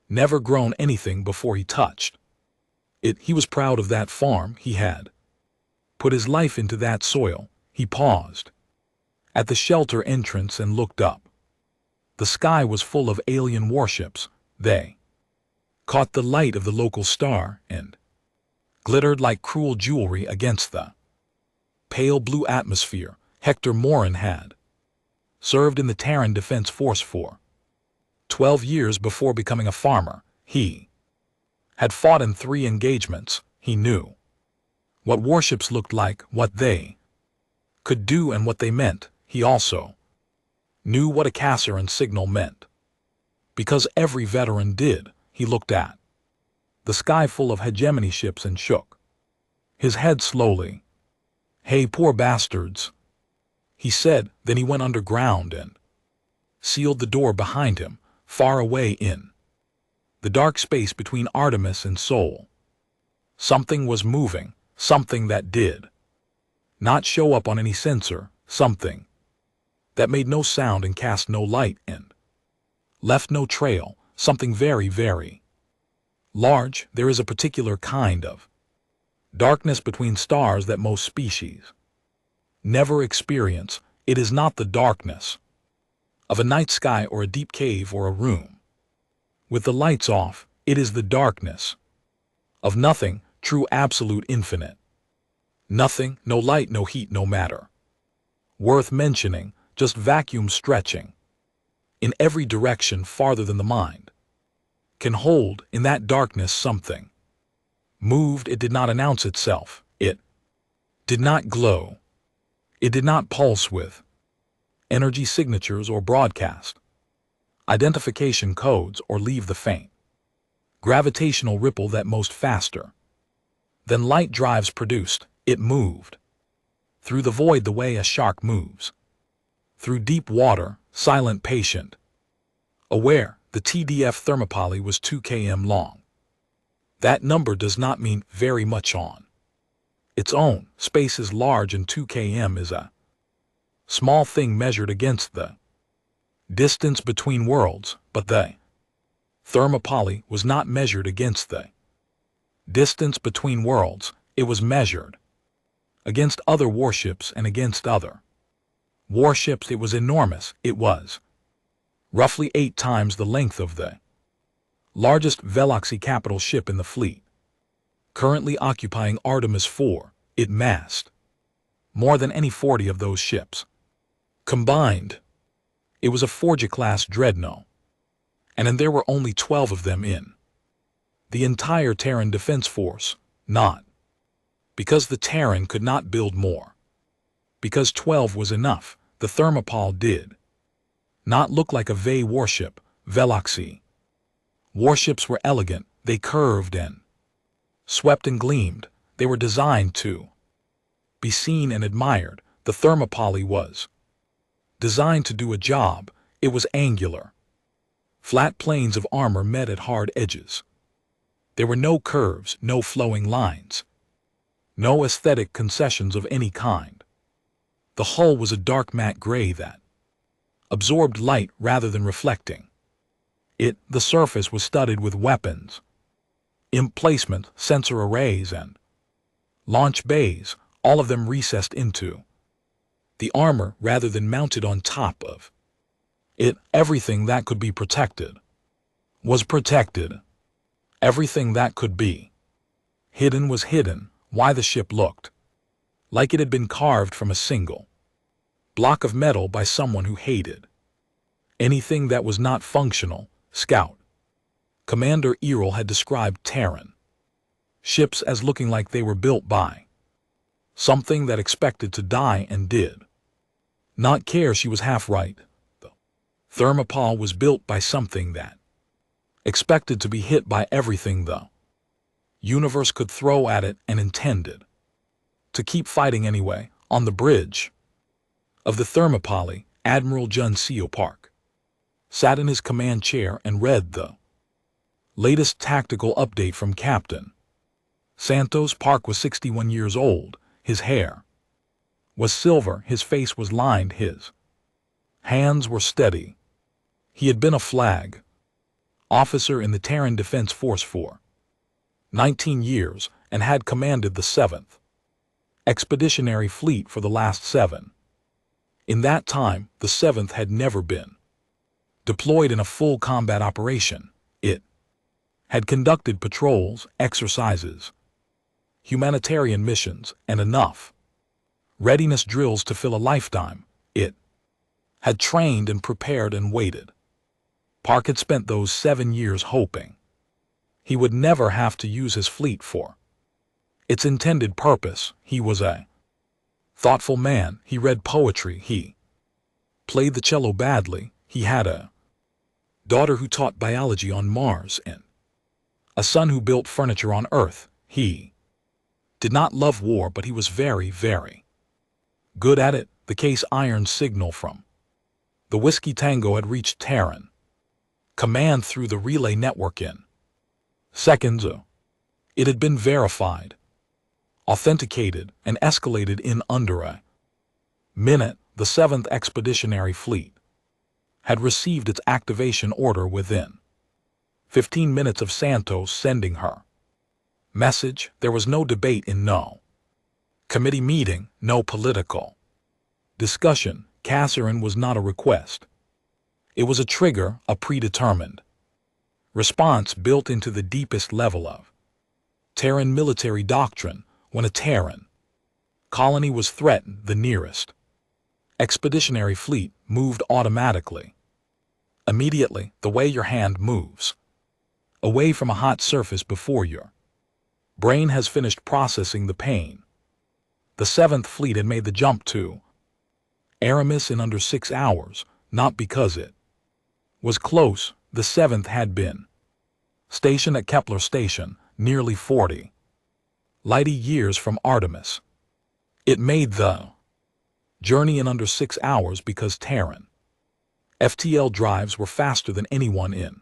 Speaker 1: never grown anything before he touched it. He was proud of that farm. He had put his life into that soil. He paused at the shelter entrance and looked up. The sky was full of alien warships. They caught the light of the local star and glittered like cruel jewelry against the pale blue atmosphere. Hector Morin had served in the Terran Defense Force for 12 years before becoming a farmer. He had fought in 3 engagements. He knew what warships looked like, what they could do, and what they meant. He also knew what a Casseran signal meant, because every veteran did. He looked at the sky full of hegemony ships and shook his head slowly. "Hey, poor bastards," he said. Then he went underground and sealed the door behind him. Far away in the dark space between Artemis and Sol, something was moving, something that did not show up on any sensor, something that made no sound and cast no light and left no trail, something very, very large. There is a particular kind of darkness between stars that most species never experience. It is not the darkness of a night sky or a deep cave or a room with the lights off. It is the darkness of nothing, true, absolute, infinite. Nothing, no light, no heat, no matter worth mentioning, just vacuum stretching in every direction farther than the mind can hold. In that darkness something moved. It did not announce itself. It did not glow. It did not pulse with energy signatures or broadcast identification codes or leave the faint gravitational ripple that most faster than light drives produced. It moved through the void the way a shark moves through deep water, silent, patient, aware. The TDF thermopylae was 2 km long. That number does not mean very much on its own. Space is large and 2 km is a small thing measured against the distance between worlds, but the thermopylae was not measured against the distance between worlds. It was measured against other warships and against other warships. It was enormous. It was roughly 8 times the length of the largest Veloxy capital ship in the fleet, currently occupying Artemis IV. It massed more than any 40 of those ships combined. It was a Forja-class dreadnought, and there were only 12 of them in the entire Terran Defense Force. Not because the Terran could not build more, because 12 was enough. The thermopylae did not look like a VE warship. Veloxy warships were elegant. They curved and swept and gleamed. They were designed to be seen and admired. The thermopylae was designed to do a job. It was angular. Flat planes of armor met at hard edges. There were no curves, no flowing lines, no aesthetic concessions of any kind. The hull was a dark matte gray that absorbed light rather than reflecting it. The surface was studded with weapons emplacement, sensor arrays, and launch bays, all of them recessed into the armor rather than mounted on top of it. Everything that could be protected was protected. Everything that could be hidden was hidden. Why the ship looked like it had been carved from a single block of metal by someone who hated anything that was not functional. Scout Commander Errol had described Terran ships as looking like they were built by something that expected to die and did not care. She was half right. The thermopylae was built by something that expected to be hit by everything the universe could throw at it and intended to keep fighting anyway. On the bridge of the thermopylae, Admiral Jun Seo Park sat in his command chair and read the latest tactical update from Captain Santos. Park was 61 years old. His hair was silver. His face was lined. His hands were steady. He had been a flag officer in the Terran Defense Force for 19 years and had commanded the 7th Expeditionary Fleet for the last 7. In that time, the 7th had never been deployed in a full combat operation. It had conducted patrols, exercises, humanitarian missions, and enough readiness drills to fill a lifetime. It had trained and prepared and waited. Park had spent those 7 years hoping he would never have to use his fleet for its intended purpose. He was a thoughtful man. He read poetry. He played the cello badly. He had a daughter who taught biology on Mars and a son who built furniture on Earth. He did not love war, but he was very, very good at it. The case iron signal from the Whiskey Tango had reached Terran command through the relay network in seconds. It had been verified, authenticated, and escalated in under a minute. The 7th Expeditionary Fleet had received its activation order within 15 minutes of Santos sending her message. There was no debate in no committee meeting, no political discussion. Kasserine was not a request. It was a trigger, a predetermined response built into the deepest level of Terran military doctrine. When a Terran colony was threatened, the nearest expeditionary fleet moved automatically. Immediately, the way your hand moves away from a hot surface before your brain has finished processing the pain. The 7th Fleet had made the jump to Aramis in under 6 hours, not because it was close. The 7th had been stationed at Kepler Station, nearly 40 light years from Artemis. It made the journey in under 6 hours because Terran FTL drives were faster than anyone in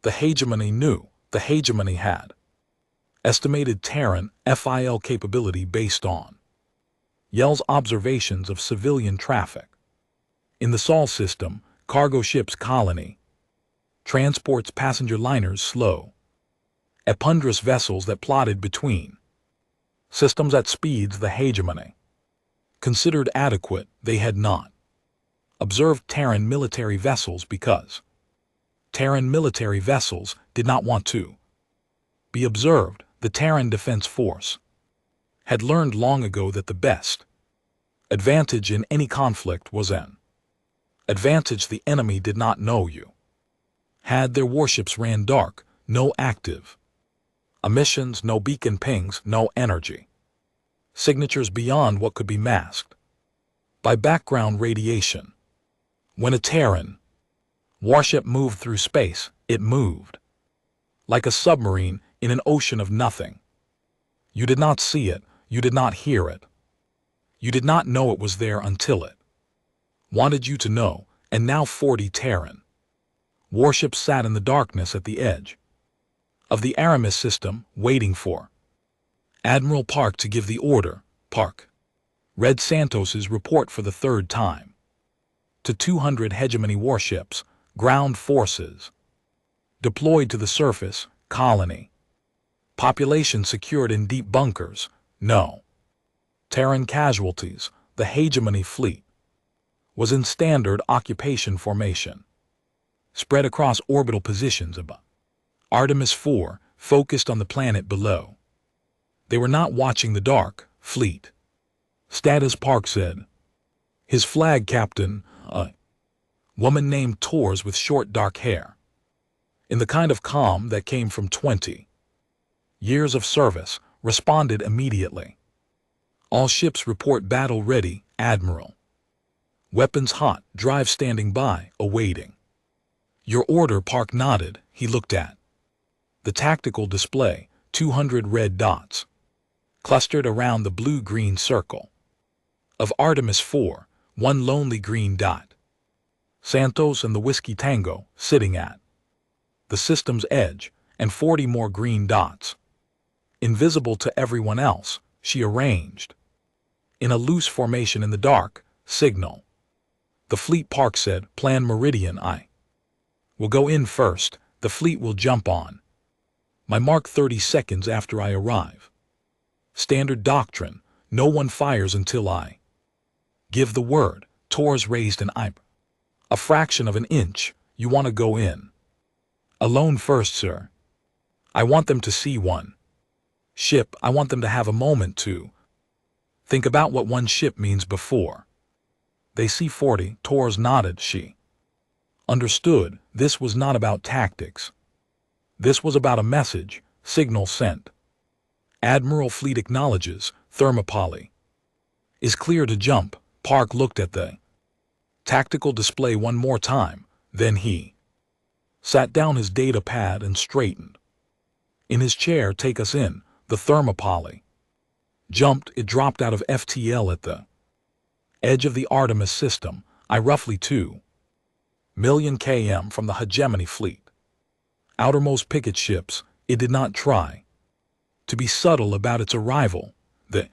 Speaker 1: the hegemony knew. The hegemony had estimated Terran FIL capability based on Yell's observations of civilian traffic in the Sol system, cargo ships, colony transports, passenger liners, slow epundrous vessels that plodded between systems at speeds the hegemony considered adequate. They had not observed Terran military vessels because Terran military vessels did not want to be observed. The Terran Defense Force had learned long ago that the best advantage in any conflict was an advantage the enemy did not know you had. Their warships ran dark, no active emissions, no beacon pings, no energy signatures beyond what could be masked by background radiation. When a Terran warship moved through space, it moved like a submarine in an ocean of nothing. You did not see it, you did not hear it. You did not know it was there until it wanted you to know. And now 40 Terran warships sat in the darkness at the edge of the Aramis system, waiting for Admiral Park to give the order. Park read Santos's report for the 3rd time. To 200 hegemony warships, ground forces deployed to the surface, colony population secured in deep bunkers, no Terran casualties. The hegemony fleet was in standard occupation formation, spread across orbital positions above Artemis 4, focused on the planet below. They were not watching the dark fleet status, Park said. His flag captain, a woman named Tors with short dark hair, in the kind of calm that came from 20 years of service, responded immediately. All ships report battle ready, Admiral. Weapons hot, drive standing by, awaiting your order. Park nodded. He looked at the tactical display. 200 red dots clustered around the blue-green circle of Artemis 4, one lonely green dot. Santos and the Whiskey Tango sitting at the system's edge, and 40 more green dots, invisible to everyone else. She arranged in a loose formation in the dark. Signal the fleet, Park said. Plan Meridian. I will go in first. The fleet will jump on my mark 30 seconds after I arrive. Standard doctrine. No one fires until I give the word. Tors raised an eyebrow a fraction of an inch. You want to go in alone first, sir? I want them to see one ship. I want them to have a moment to think about what one ship means before they see 40. Tors nodded. She understood. This was not about tactics. This was about a message. Signal sent. Admiral Fleet acknowledges. Thermopylae is clear to jump. Park looked at the tactical display one more time. Then he sat down his data pad and straightened in his chair. Take us in. The Thermopylae jumped. It dropped out of FTL at the edge of the Artemis system. Roughly 2 million km from the hegemony fleet outermost picket ships. It did not try to be subtle about its arrival. The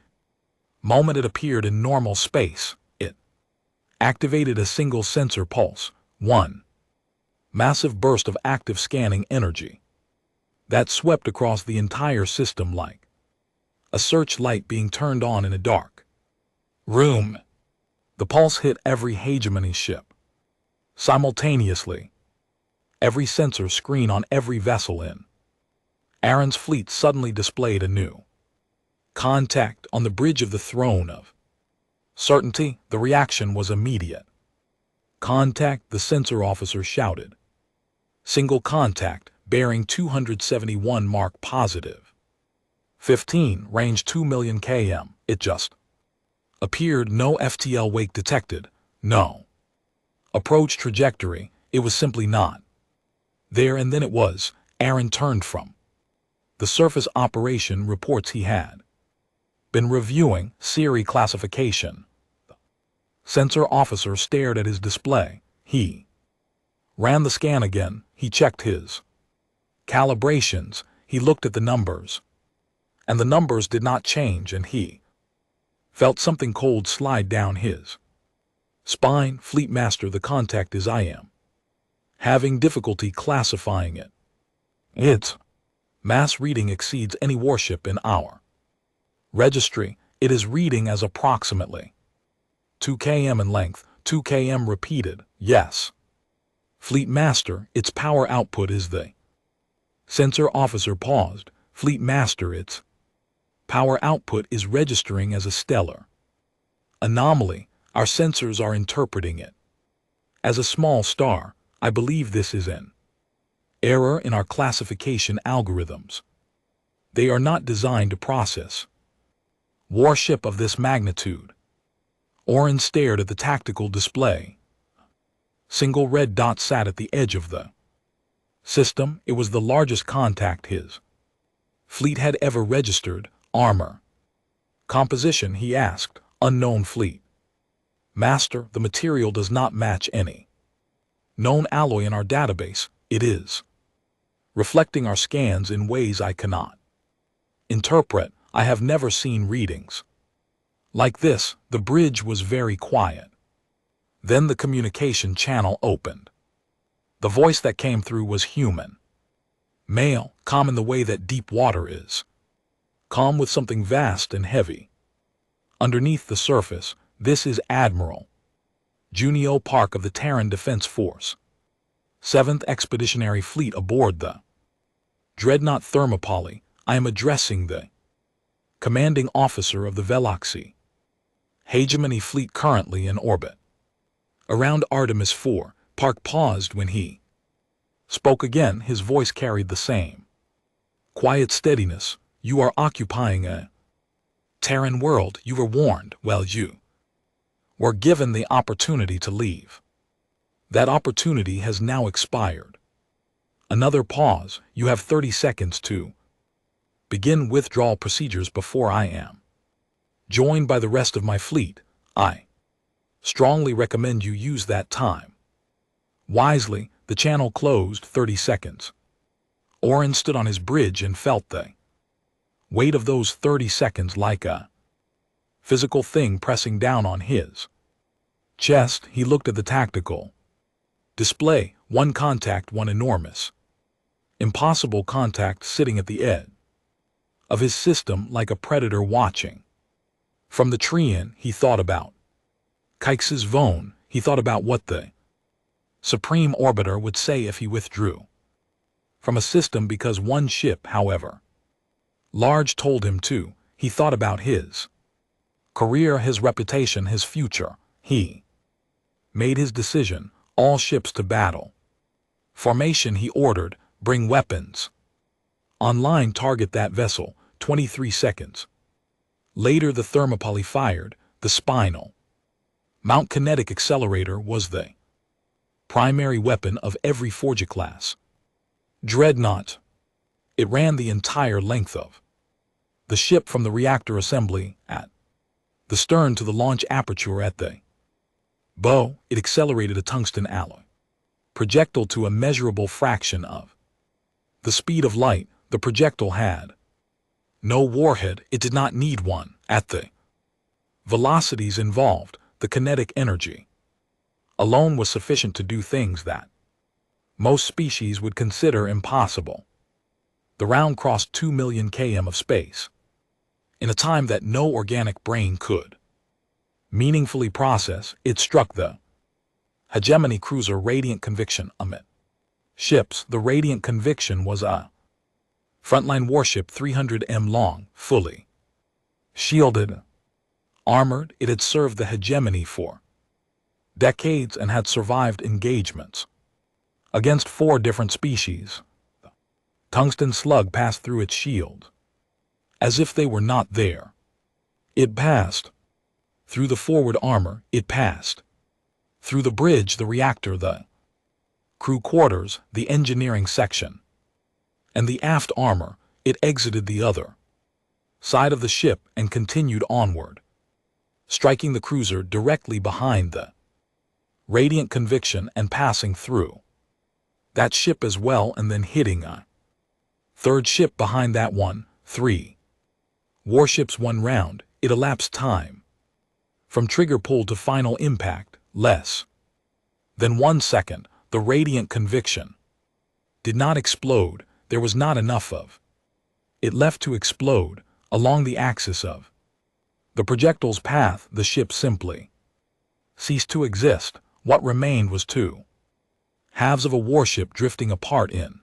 Speaker 1: moment it appeared in normal space, it activated a single sensor pulse. 1 Massive burst of active scanning energy that swept across the entire system like a searchlight being turned on in a dark room. The pulse hit every hegemony ship simultaneously, every sensor screen on every vessel in Aaron's fleet suddenly displayed a new contact on the bridge of the throne of certainty. The reaction was immediate. Contact, the sensor officer shouted. Single contact, bearing 271 mark positive. 15, range 2 million km. It just appeared. No FTL wake detected. No approach trajectory. It was simply not there. And then it was. Aaron turned from the surface operation reports he had been reviewing. Siri classification. The sensor officer stared at his display. He ran the scan again. He checked his calibrations. He looked at the numbers. And the numbers did not change, and he felt something cold slide down his spine. Fleet Master, the contact is I am having difficulty classifying it. Its mass reading exceeds any warship in our registry. It is reading as approximately 2 km in length. 2 km repeated. Yes. Fleet Master, its power output is the sensor officer paused. Fleet Master, its power output is registering as a stellar anomaly. Our sensors are interpreting it as a small star. I believe this is an error in our classification algorithms. They are not designed to process warship of this magnitude. Oren stared at the tactical display. Single red dot sat at the edge of the system. It was the largest contact his fleet had ever registered. Armor composition, he asked. Unknown. Fleet Master, the material does not match any known alloy in our database. It is reflecting our scans in ways I cannot interpret. I have never seen readings like this. The bridge was very quiet. Then the communication channel opened. The voice that came through was human. Male, calm in the way that deep water is calm with something vast and heavy underneath the surface. This is Admiral Junio Park of the Terran Defense Force, 7th Expeditionary Fleet aboard the Dreadnought Thermopylae. I am addressing the commanding officer of the Veloxy Hegemony Fleet currently in orbit around Artemis 4. Park paused when he spoke again. His voice carried the same quiet steadiness. You are occupying a Terran world. You were warned. Well, you were given the opportunity to leave. That opportunity has now expired. Another pause. You have 30 seconds to begin withdrawal procedures before I am joined by the rest of my fleet. I strongly recommend you use that time wisely. The channel closed. 30 seconds. Oren stood on his bridge and felt the weight of those 30 seconds like a physical thing pressing down on his chest. He looked at the tactical display. One contact, one enormous, impossible contact sitting at the edge of his system like a predator watching. From the Terran, he thought about Kykes' Vone. He thought about what the Supreme Orbiter would say if he withdrew from a system because one ship, however large, told him to. He thought about his career, his reputation, his future. He made his decision. All ships to battle formation. He ordered, bring weapons online, target that vessel. 23 seconds. Later the Thermopylae fired. The spinal mount kinetic accelerator was the primary weapon of every Forja-class dreadnought. It ran the entire length of the ship from the reactor assembly at the stern to the launch aperture at the bow. It accelerated a tungsten alloy projectile to a measurable fraction of the speed of light. The projectile had no warhead. It did not need one. At the velocities involved, the kinetic energy alone was sufficient to do things that most species would consider impossible. The round crossed 2 million km of space, in a time that no organic brain could meaningfully process. It struck the hegemony cruiser Radiant Conviction amid ships. The Radiant Conviction was a frontline warship 300 m long, fully shielded, armored. It had served the hegemony for decades and had survived engagements against 4 different species. The tungsten slug passed through its shield as if they were not there. It passed through the forward armor. It passed through the bridge, the reactor, the crew quarters, the engineering section, and the aft armor. It exited the other side of the ship and continued onward, striking the cruiser directly behind the Radiant Conviction and passing through that ship as well, and then hitting a third ship behind that one. 3 warships, 1 round. It elapsed time from trigger pull to final impact less than 1 second. The Radiant Conviction did not explode. There was not enough of it left to explode along the axis of the projectile's path. The ship simply ceased to exist. What remained was 2 halves of a warship drifting apart in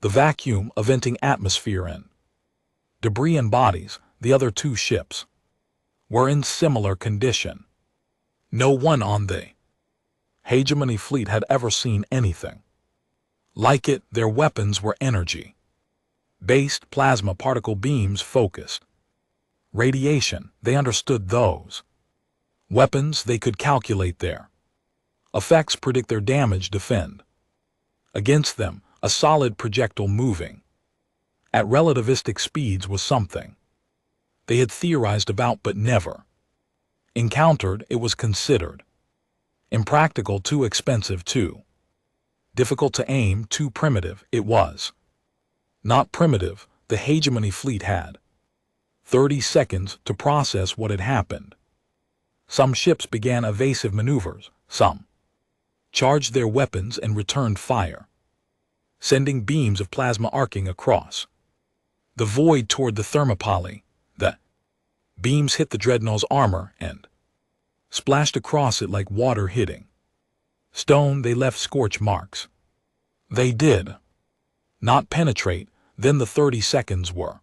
Speaker 1: the vacuum, a venting atmosphere and debris and bodies. The other 2 ships were in similar condition. No one on the hegemony fleet had ever seen anything like it. Their weapons were energy-based, plasma particle beams, focused radiation. They understood those weapons. They could calculate their effects, predict their damage, defend against them. A solid projectile moving at relativistic speeds was something they had theorized about but never encountered. It was considered impractical, too expensive, too difficult to aim, too primitive. It was not primitive. The hegemony fleet had 30 seconds to process what had happened. Some ships began evasive maneuvers. Some charged their weapons and returned fire, sending beams of plasma arcing across the void toward the thermopylae. The beams hit the dreadnought's armor and splashed across it like water hitting stone. They left scorch marks. They did not penetrate. Then the 30 seconds were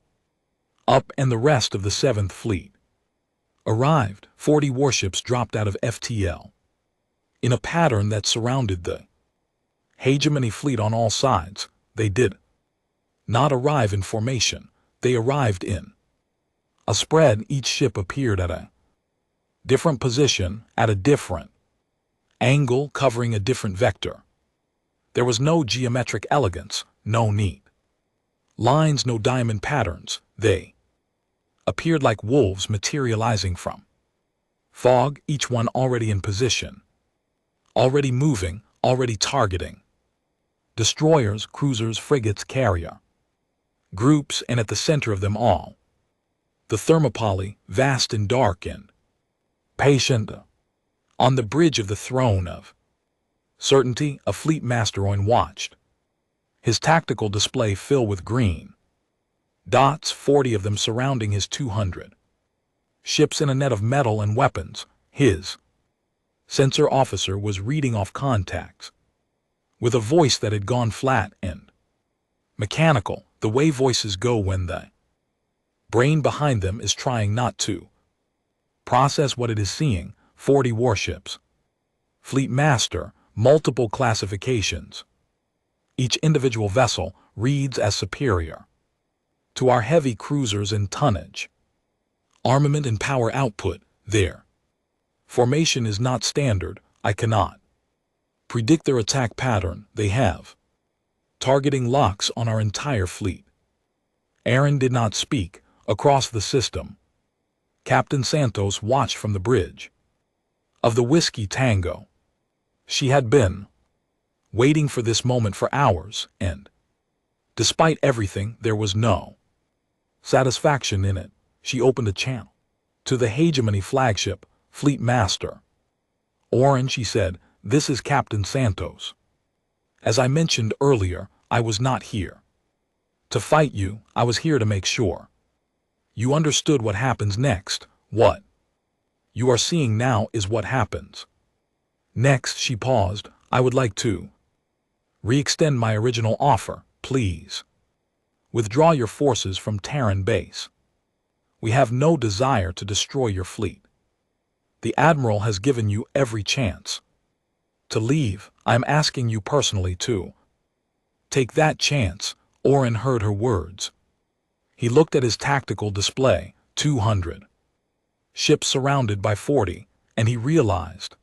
Speaker 1: up and the rest of the 7th Fleet arrived. 40 warships dropped out of FTL in a pattern that surrounded the hegemony fleet on all sides. They did not arrive in formation. They arrived in a spread. Each ship appeared at a different position, at a different angle, covering a different vector. There was no geometric elegance, no neat lines, no diamond patterns. They appeared like wolves materializing from fog, each one already in position, already moving, already targeting destroyers, cruisers, frigates, carrier groups, and at the center of them all, the thermopylae, vast and dark and patient. On the bridge of the throne of certainty, a fleet master watched his tactical display fill with green dots, 40 of them surrounding his 200 ships in a net of metal and weapons. His sensor officer was reading off contacts with a voice that had gone flat and mechanical, the way voices go when the brain behind them is trying not to process what it is seeing. 40 warships. Fleet master, multiple classifications. Each individual vessel reads as superior to our heavy cruisers in tonnage, armament, and power output. Their formation is not standard. I cannot predict their attack pattern. They have targeting locks on our entire fleet. Aaron did not speak. Across the system, Captain Santos watched from the bridge of the Whiskey Tango. She had been waiting for this moment for hours, and despite everything, there was no satisfaction in it. She opened a channel to the hegemony flagship. Fleet Master Orange, she said, "This is Captain Santos. As I mentioned earlier, I was not here to fight you. I was here to make sure you understood what happens next. What you are seeing now is what happens next." She paused. "I would like to re-extend my original offer. Please withdraw your forces from Terran base. We have no desire to destroy your fleet. The Admiral has given you every chance to leave. I am asking you personally to take that chance." Orin heard her words. He looked at his tactical display, 200 ships surrounded by 40, and he realized,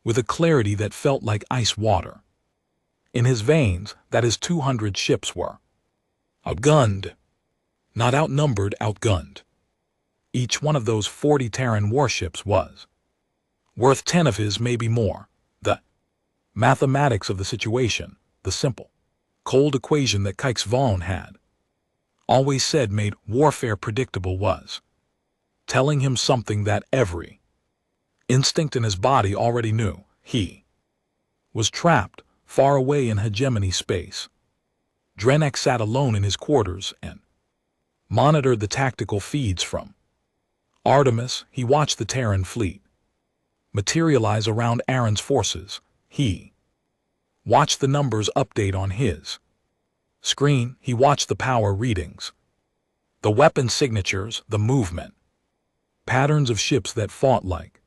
Speaker 1: with a clarity that felt like ice water in his veins, that his 200 ships were outgunned. Not outnumbered, outgunned. Each one of those 40 Terran warships was worth 10 of his, maybe more. The mathematics of the situation, the simple, cold equation that Kix Vaughn had always said made warfare predictable, was telling him something that every instinct in his body already knew. He was trapped far away in hegemony space. Drenek sat alone in his quarters and monitored the tactical feeds from Artemis. He watched the Terran fleet materialize around Aaron's forces. He watched the numbers update on his screen. He watched the power readings, the weapon signatures, the movement patterns of ships that fought like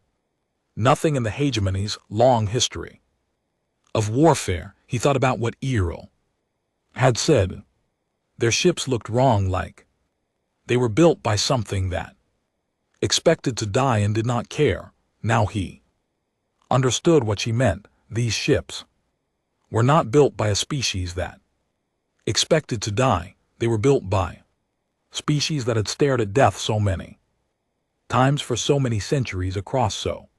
Speaker 1: nothing in the hegemony's long history of warfare. He thought about what Errol had said. Their ships looked wrong, like they were built by something that expected to die and did not care. Now he understood what she meant. These ships were not built by a species that expected to die. They were built by species that had stared at death so many times for so many centuries across so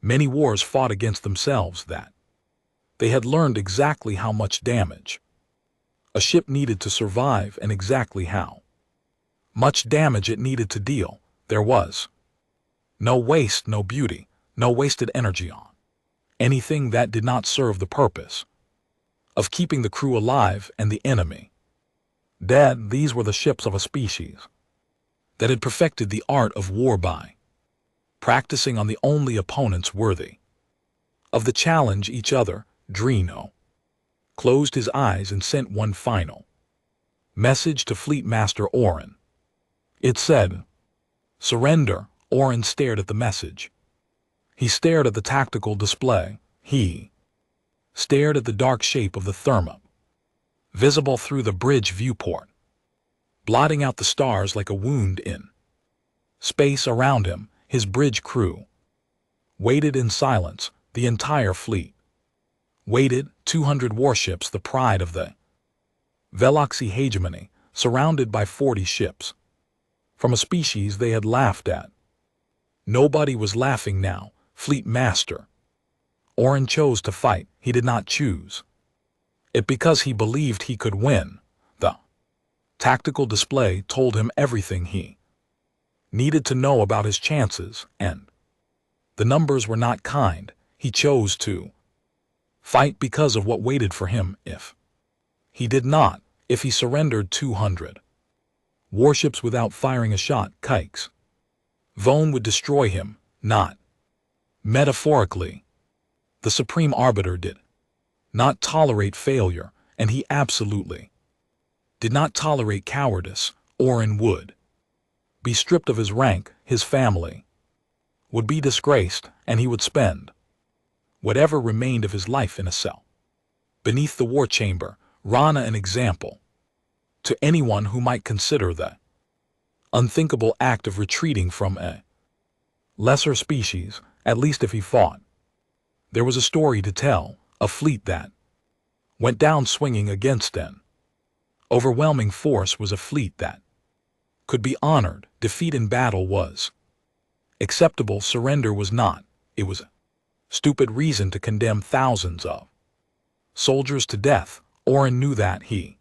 Speaker 1: many wars fought against themselves that they had learned exactly how much damage a ship needed to survive and exactly how much damage it needed to deal. There was no waste, no beauty, no wasted energy on anything that did not serve the purpose of keeping the crew alive and the enemy dead. These were the ships of a species that had perfected the art of war by practicing on the only opponents worthy of the challenge, each other. Drino closed his eyes and sent one final message to Fleet Master Orin. It said, "Surrender." Orin stared at the message. He stared at the tactical display. He stared at the dark shape of the thermop, visible through the bridge viewport, blotting out the stars like a wound in space around him. His bridge crew waited in silence. The entire fleet waited. 200 warships, the pride of the Veloxy hegemony, surrounded by 40 ships from a species they had laughed at. Nobody was laughing now. Fleet Master Orin chose to fight. He did not choose it because he believed he could win. The tactical display told him everything he needed to know about his chances, and the numbers were not kind. He chose to fight because of what waited for him if he did not. If he surrendered 200 warships without firing a shot, Kix Vaughn would destroy him, not metaphorically. The Supreme Arbiter did not tolerate failure, and he absolutely did not tolerate cowardice. Orin would be stripped of his rank, his family would be disgraced, and he would spend whatever remained of his life in a cell beneath the war chamber. Rana an example to anyone who might consider the unthinkable act of retreating from a lesser species, at least if he fought. There was a story to tell, a fleet that went down swinging against an overwhelming force was a fleet that could be honored. Defeat in battle was acceptable. Surrender was not. It was a stupid reason to condemn thousands of soldiers to death. Orin knew that. He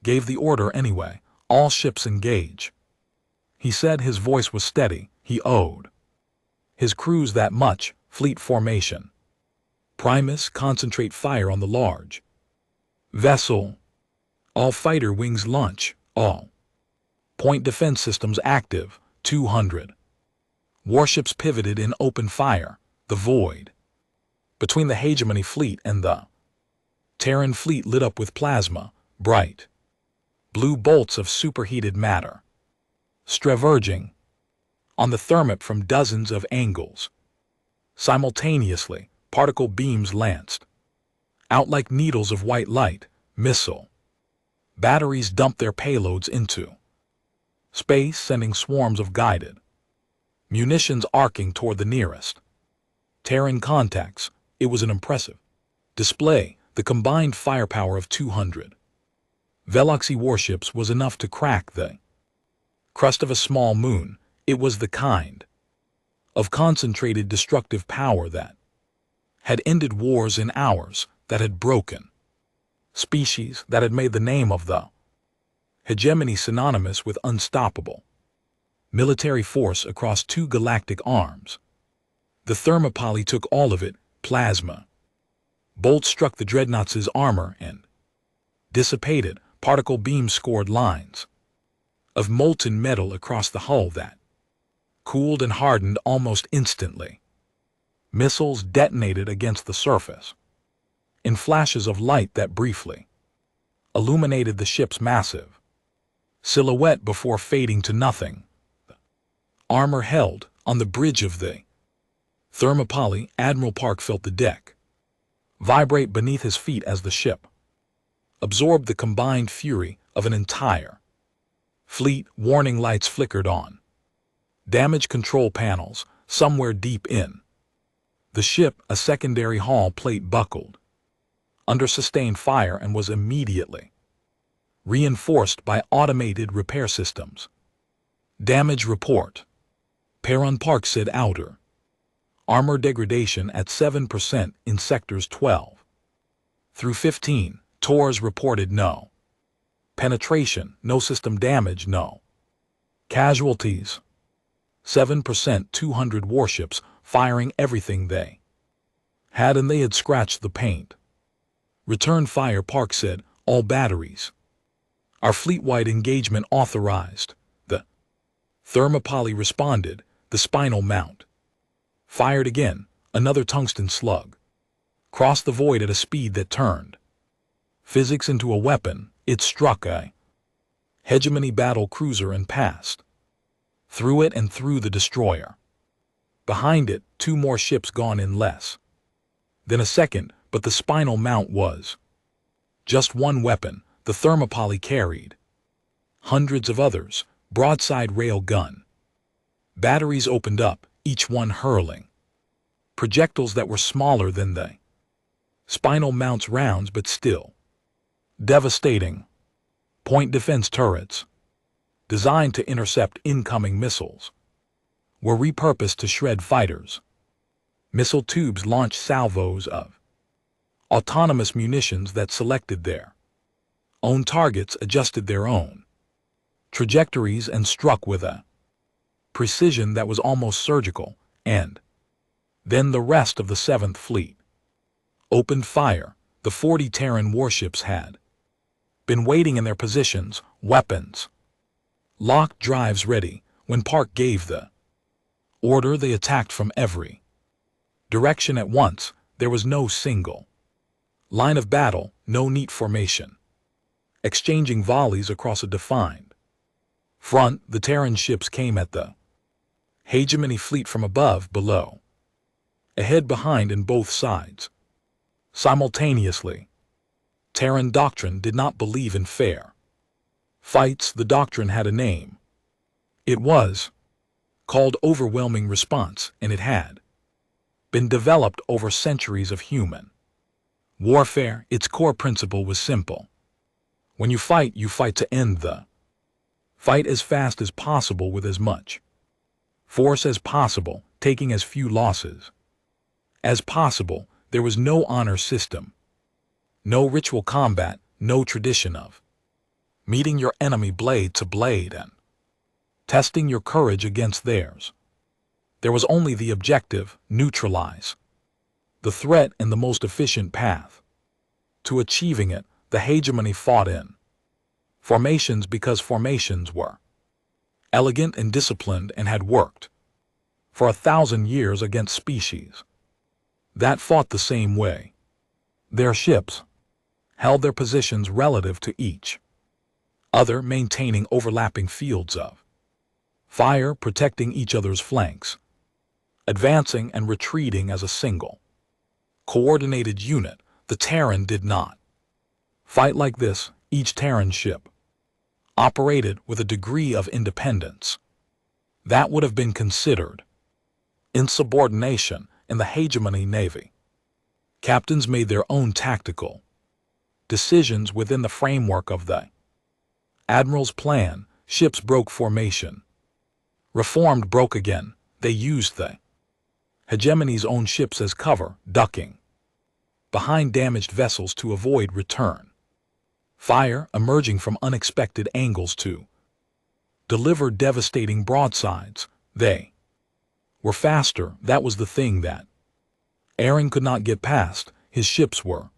Speaker 1: gave the order anyway. All ships engage. He said. His voice was steady. He owed his crews that much. Fleet formation Primus, concentrate fire on the large vessel. All fighter wings launch. All point defense systems active. 200 warships pivoted in open fire. The void between the Hegemony fleet and the Terran fleet lit up with plasma, bright blue bolts of superheated matter, streverging on the thermop from dozens of angles. Simultaneously, particle beams lanced out like needles of white light. Missile batteries dumped their payloads into space, sending swarms of guided munitions arcing toward the nearest Terran contacts. It was an impressive display. The combined firepower of 200 Veloxy warships was enough to crack the crust of a small moon. It was the kind of concentrated destructive power that had ended wars in hours, that had broken species, that had made the name of the hegemony synonymous with unstoppable military force across 2 galactic arms. The Thermopylae took all of it. Plasma bolts struck the dreadnoughts' armor and dissipated. Particle beams scored lines of molten metal across the hull that cooled and hardened almost instantly. Missiles detonated against the surface in flashes of light that briefly illuminated the ship's massive silhouette before fading to nothing. The armor held on the bridge of the Thermopylae. Admiral Park felt the deck vibrate beneath his feet as the ship absorbed the combined fury of an entire fleet. Warning lights flickered on damage control panels somewhere deep in the ship. A secondary hull plate buckled under sustained fire and was immediately reinforced by automated repair systems. Damage report. Perron Park said outer armor degradation at 7% in sectors 12 through 15. Tors reported no penetration, no system damage, no casualties. 7%. 200 warships firing everything they had, and they had scratched the paint. Return fire. Park said, all batteries. Our fleet-wide engagement authorized. The Thermopylae responded. The spinal mount fired again. Another tungsten slug crossed the void at a speed that turned physics into a weapon. It struck a hegemony battle cruiser and passed through it and through the destroyer. Behind it, 2 more ships gone in less than a second, but the spinal mount was just one weapon. The Thermopylae carried hundreds of others. Broadside rail gun batteries opened up, each one hurling projectiles that were smaller than the spinal mount's rounds, but still devastating. Point defense turrets, designed to intercept incoming missiles, were repurposed to shred fighters. Missile tubes launched salvos of autonomous munitions that selected their own targets, adjusted their own trajectories, and struck with a precision that was almost surgical. And then the rest of the 7th Fleet opened fire. The 40 Terran warships had been waiting in their positions, weapons locked, drives ready. When Park gave the order, they attacked from every direction at once. There was no single line of battle, no neat formation, exchanging volleys across a defined front. The Terran ships came at the hegemony fleet from above, below, ahead, behind, and both sides. Simultaneously, Terran doctrine did not believe in fair fights. The doctrine had a name. It was called overwhelming response, and it had been developed over centuries of human warfare. Its core principle was simple. When you fight to end the fight as fast as possible with as much force as possible, taking as few losses as possible. There was no honor system, no ritual combat, no tradition of meeting your enemy blade to blade and testing your courage against theirs. There was only the objective: neutralize the threat and the most efficient path to achieving it. The hegemony fought in formations because formations were elegant and disciplined and had worked for 1,000 years against species that fought the same way. Their ships held their positions relative to each other, maintaining overlapping fields of fire, protecting each other's flanks, advancing and retreating as a single coordinated unit. The Terran did not fight like this. Each Terran ship operated with a degree of independence that would have been considered insubordination in the hegemony navy. Captains made their own tactical decisions within the framework of the admiral's plan. Ships broke formation, reformed, broke again. They used the hegemony's own ships as cover, ducking behind damaged vessels to avoid return fire, emerging from unexpected angles to deliver devastating broadsides. They were faster. That was the thing that Aaron could not get past. His ships were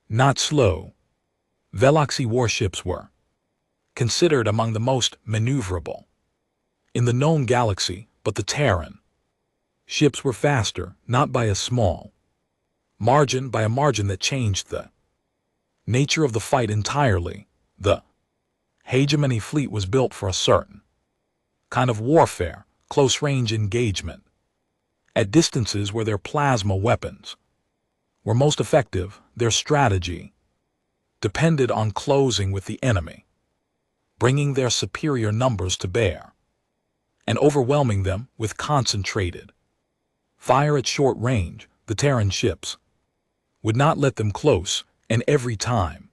Speaker 1: not slow. Veloxy warships were considered among the most maneuverable in the known galaxy, but the Terran ships were faster, not by a small margin, by a margin that changed the nature of the fight entirely. The hegemony fleet was built for a certain kind of warfare, close-range engagement at distances where their plasma weapons were most effective. Their strategy depended on closing with the enemy, bringing their superior numbers to bear, and overwhelming them with concentrated fire at short range. The Terran ships would not let them close, and every time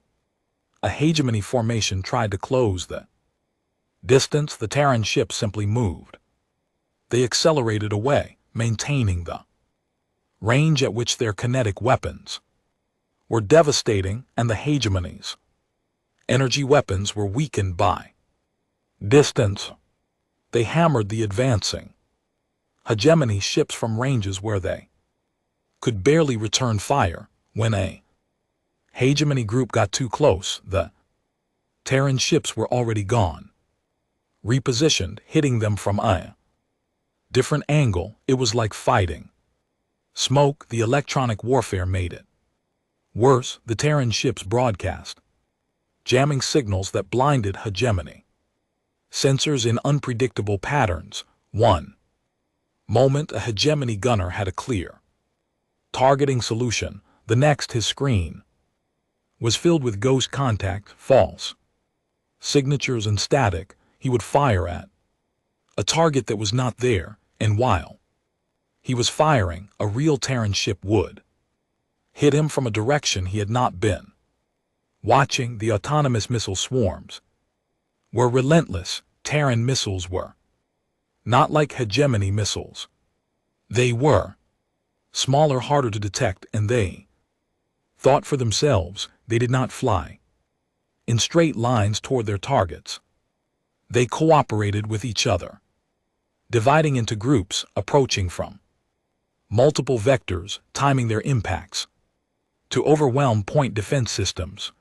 Speaker 1: a hegemony formation tried to close the distance, the Terran ships simply moved. They accelerated away, maintaining the range at which their kinetic weapons were devastating, and the hegemony's energy weapons were weakened by distance. They hammered the advancing hegemony ships from ranges where they could barely return fire. When a hegemony group got too close, the Terran ships were already gone, repositioned, hitting them from a different angle. It was like fighting smoke. The electronic warfare made it worse. The Terran ships broadcast jamming signals that blinded hegemony sensors in unpredictable patterns. One moment a hegemony gunner had a clear targeting solution. The next, his screen was filled with ghost contact, false signatures, and static. He would fire at a target that was not there, and while he was firing, a real Terran ship would hit him from a direction he had not been watching. The autonomous missile swarms were relentless. Terran missiles were not like hegemony missiles. They were smaller, harder to detect, and they thought for themselves. They did not fly in straight lines toward their targets. They cooperated with each other, dividing into groups, approaching from multiple vectors, timing their impacts to overwhelm point defense systems.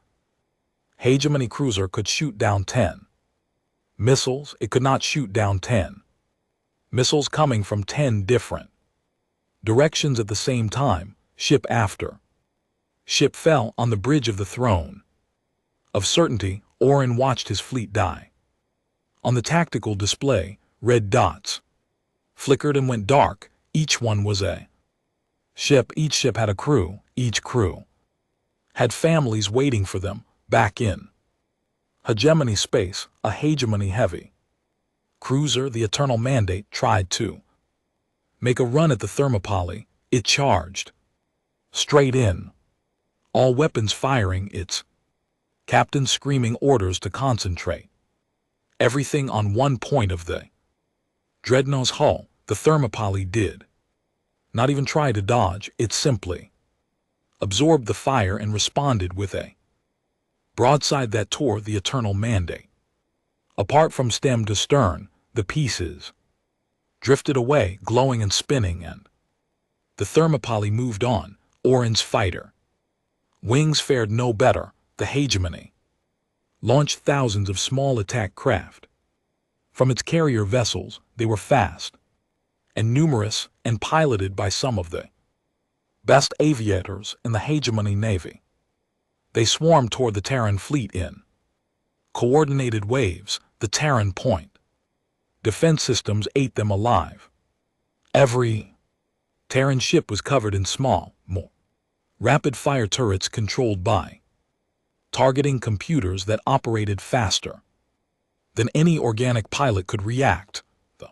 Speaker 1: Hegemony cruiser could shoot down 10 missiles. It could not shoot down 10 missiles coming from 10 different directions at the same time. Ship after ship fell on the bridge of the throne of certainty. Orin watched his fleet die. On the tactical display, red dots flickered and went dark. Each one was a ship. Each ship had a crew. Each crew had families waiting for them back in hegemony space. A hegemony heavy cruiser, the Eternal Mandate, tried to make a run at the thermopylae. It charged straight in, all weapons firing, its captain screaming orders to concentrate everything on one point of the dreadnought's hull. The thermopylae did not even try to dodge. It simply absorbed the fire and responded with a broadside that tore the Eternal Mandate apart from stem to stern. The pieces drifted away, glowing and spinning, and The Thermopylae moved on, Orin's fighter. Wings fared no better, the Hegemony launched thousands of small attack craft. From its carrier vessels, they were fast and numerous and piloted by some of the best aviators in the Hegemony Navy. They swarmed toward the Terran fleet in coordinated waves, the Terran point. Defense systems ate them alive. Every Terran ship was covered in small, more rapid-fire turrets controlled by targeting computers that operated faster than any organic pilot could react. The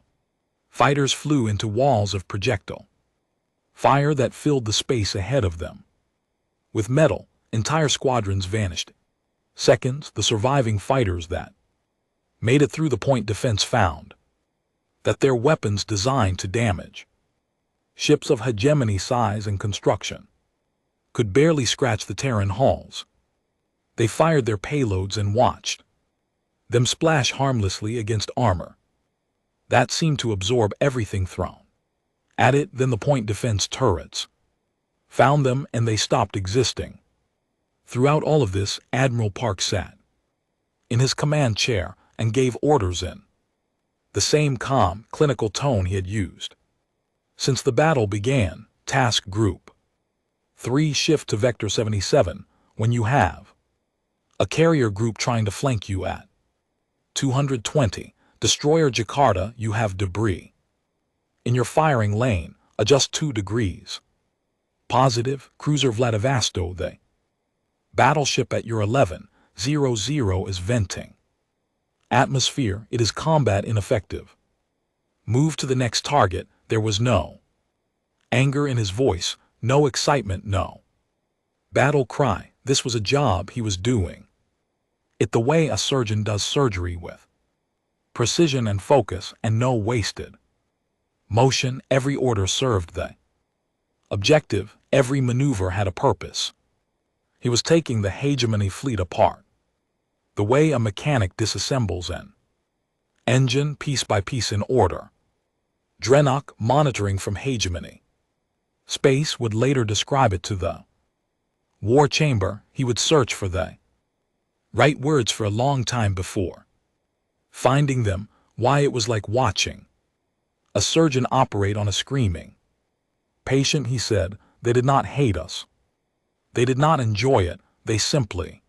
Speaker 1: fighters flew into walls of projectile fire that filled the space ahead of them. With metal, entire squadrons vanished. Seconds, the surviving fighters that made it through the point defense found that their weapons designed to damage ships of hegemony size and construction could barely scratch the Terran hulls. They fired their payloads and watched them splash harmlessly against armor that seemed to absorb everything thrown at it. Then the point defense turrets found them and they stopped existing. Throughout all of this, Admiral Park sat in his command chair and gave orders in the same calm, clinical tone he had used since the battle began. Task Group 3, shift to Vector 77 when you have a carrier group trying to flank you at 220. Destroyer Jakarta, you have debris in your firing lane. Adjust 2 degrees. Positive. Cruiser Vladivosto, the battleship at your 1100 is venting atmosphere. It is combat ineffective. Move to the next target. There was no anger in his voice, no excitement, no battle cry. This was a job he was doing it the way a surgeon does surgery, with precision and focus and no wasted motion. Every order served the objective. Every maneuver had a purpose. He was taking the Hegemony fleet apart the way a mechanic disassembles an engine piece by piece in order. Drenok, monitoring from Hegemony space, would later describe it to the war chamber. He would search for the right words for a long time before finding them. Why, it was like watching a surgeon operate on a screaming patient, he said. They did not hate us. They did not enjoy it. They simply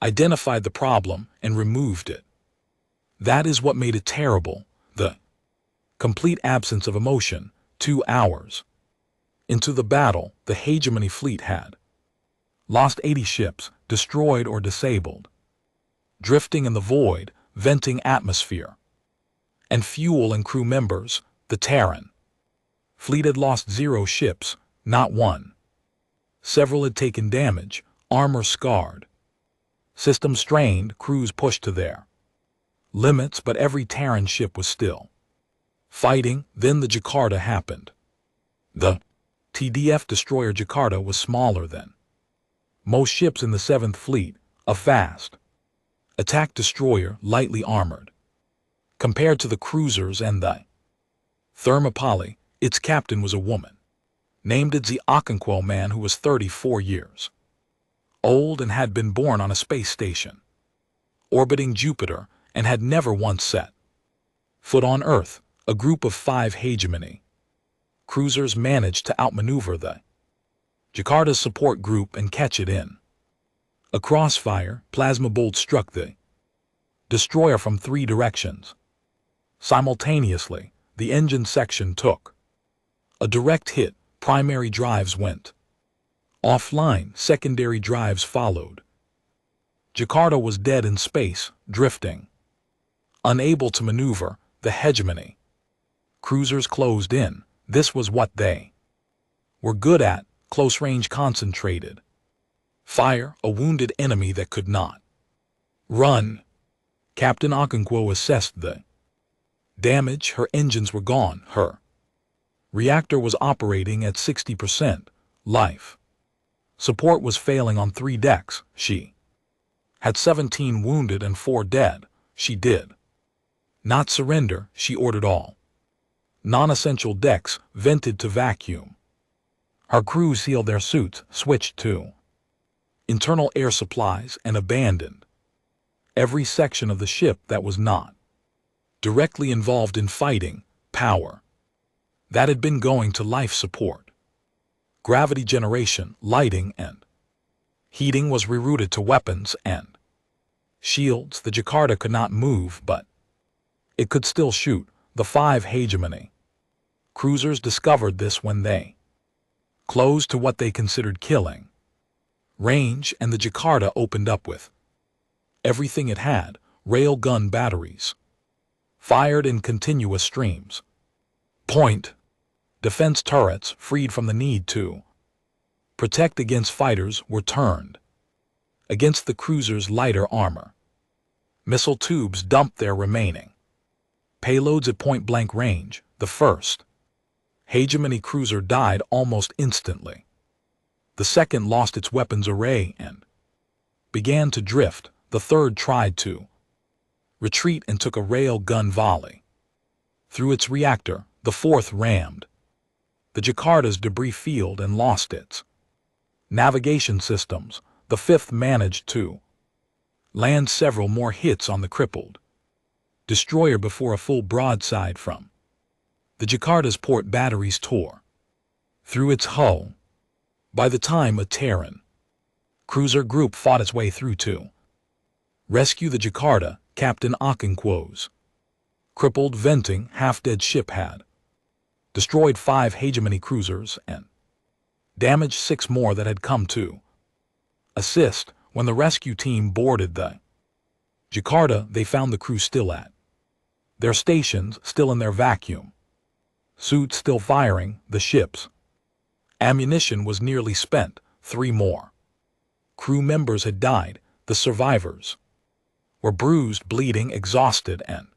Speaker 1: identified the problem and removed it. That is what made it terrible, the complete absence of emotion. 2 hours into the battle, the Hegemony fleet had lost 80 ships, destroyed or disabled, drifting in the void, venting atmosphere and fuel and crew members. The Terran fleet had lost 0 ships, not one. Several had taken damage, armor scarred, systems strained, crews pushed to their limits, but every Terran ship was still fighting. Then the Jakarta happened. The TDF destroyer Jakarta was smaller than most ships in the 7th Fleet, a fast attack destroyer, lightly armored. Compared to the cruisers and the Thermopylae, its captain was a woman named the Okonkwo man, who was 34 years old and had been born on a space station orbiting Jupiter and had never once set foot on Earth. A group of 5 Hegemony cruisers managed to outmaneuver the Jakarta's support group and catch it in a crossfire. Plasma bolt struck the destroyer from 3 directions. Simultaneously, the engine section took a direct hit. Primary drives went offline, secondary drives followed. Jakarta was dead in space, drifting, unable to maneuver. The Hegemony cruisers closed in. This was what they were good at: close-range concentrated fire, a wounded enemy that could not run. Captain Okonkwo assessed the damage. Her engines were gone. Her reactor was operating at 60%. Life support was failing on 3 decks. She had 17 wounded and 4 dead. She did not surrender. She ordered all non-essential decks vented to vacuum Her crews sealed their suits, switched to internal air supplies, and abandoned every section of the ship that was not directly involved in fighting power that had been going to life support. Gravity generation, lighting, and heating was rerouted to weapons and shields. The Jakarta could not move, but it could still shoot. The 5 hegemony cruisers discovered this when they closed to what they considered killing range, and the Jakarta opened up with everything it had: railgun batteries, fired in continuous streams, point defense turrets freed from the need to protect against fighters were turned against the cruiser's lighter armor. Missile tubes dumped their remaining payloads at point-blank range. The first hegemony cruiser died almost instantly. The second lost its weapons array and began to drift. The third tried to retreat and took a rail gun volley through its reactor. The fourth rammed the Jakarta's debris field and lost its navigation systems. The fifth managed to land several more hits on the crippled destroyer before a full broadside from the Jakarta's port batteries tore through its hull. By the time a Terran cruiser group fought its way through to rescue the Jakarta, Captain Okonkwo's crippled, venting, half-dead ship had destroyed 5 hegemony cruisers and damaged 6 more that had come to assist. When the rescue team boarded the Jakarta, they found the crew still at their stations, still in their vacuum suits, still firing. The ship's ammunition was nearly spent. 3 more crew members had died. The survivors were bruised, bleeding, exhausted, and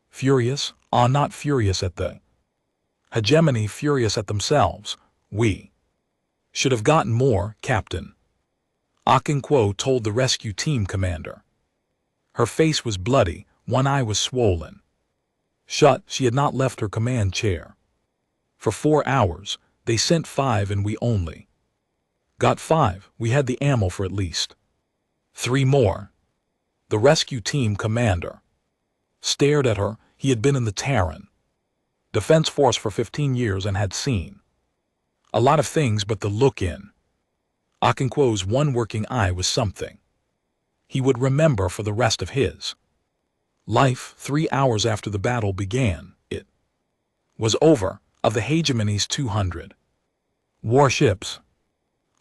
Speaker 1: furious. Not furious at the hegemony, furious at themselves. We should have gotten more, Captain Okonkwo told the rescue team commander. Her face was bloody, one eye was swollen shut. She had not left her command chair for 4 hours. They sent 5 and we only got 5. We had the ammo for at least 3 more. The rescue team commander stared at her. He had been in the Terran Defense Force for 15 years and had seen a lot of things, but the look in Okonkwo's one working eye was something he would remember for the rest of his life. 3 hours after the battle began, it was over. Of the hegemony's 200 warships,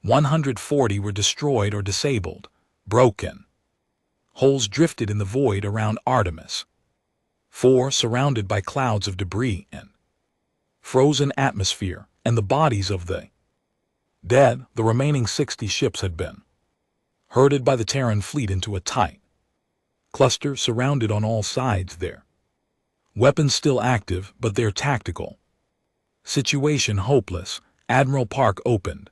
Speaker 1: 140 were destroyed or disabled. Broken holes drifted in the void around Artemis 4, surrounded by clouds of debris and frozen atmosphere, and the bodies of the dead. The remaining 60 ships had been herded by the Terran fleet into a tight cluster, surrounded on all sides. Their weapons still active, but their tactical situation hopeless. Admiral Park opened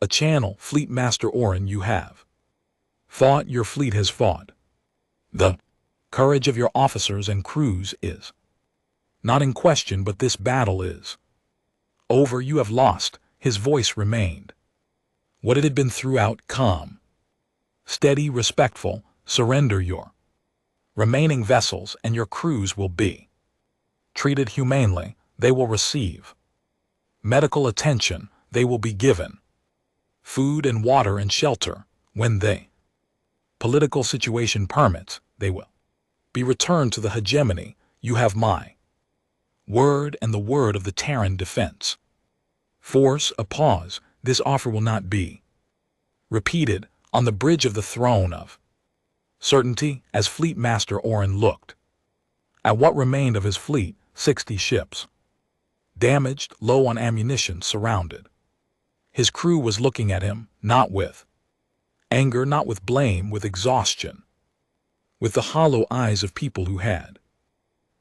Speaker 1: a channel. Fleet Master Oren, you have fought, your fleet has fought. The courage of your officers and crews is not in question, but this battle is over. You have lost. His voice remained what it had been throughout: calm, steady, respectful. Surrender your remaining vessels and your crews will be treated humanely. They will receive medical attention. They will be given food and water and shelter. When the political situation permits, they will be returned to the hegemony. You have my word and the word of the Terran Defense Force. A pause. This offer will not be repeated. On the bridge of the throne of certainty, as Fleet Master Oren looked at what remained of his fleet, 60 ships, damaged, low on ammunition, surrounded. His crew was looking at him, not with anger, not with blame, with exhaustion, with the hollow eyes of people who had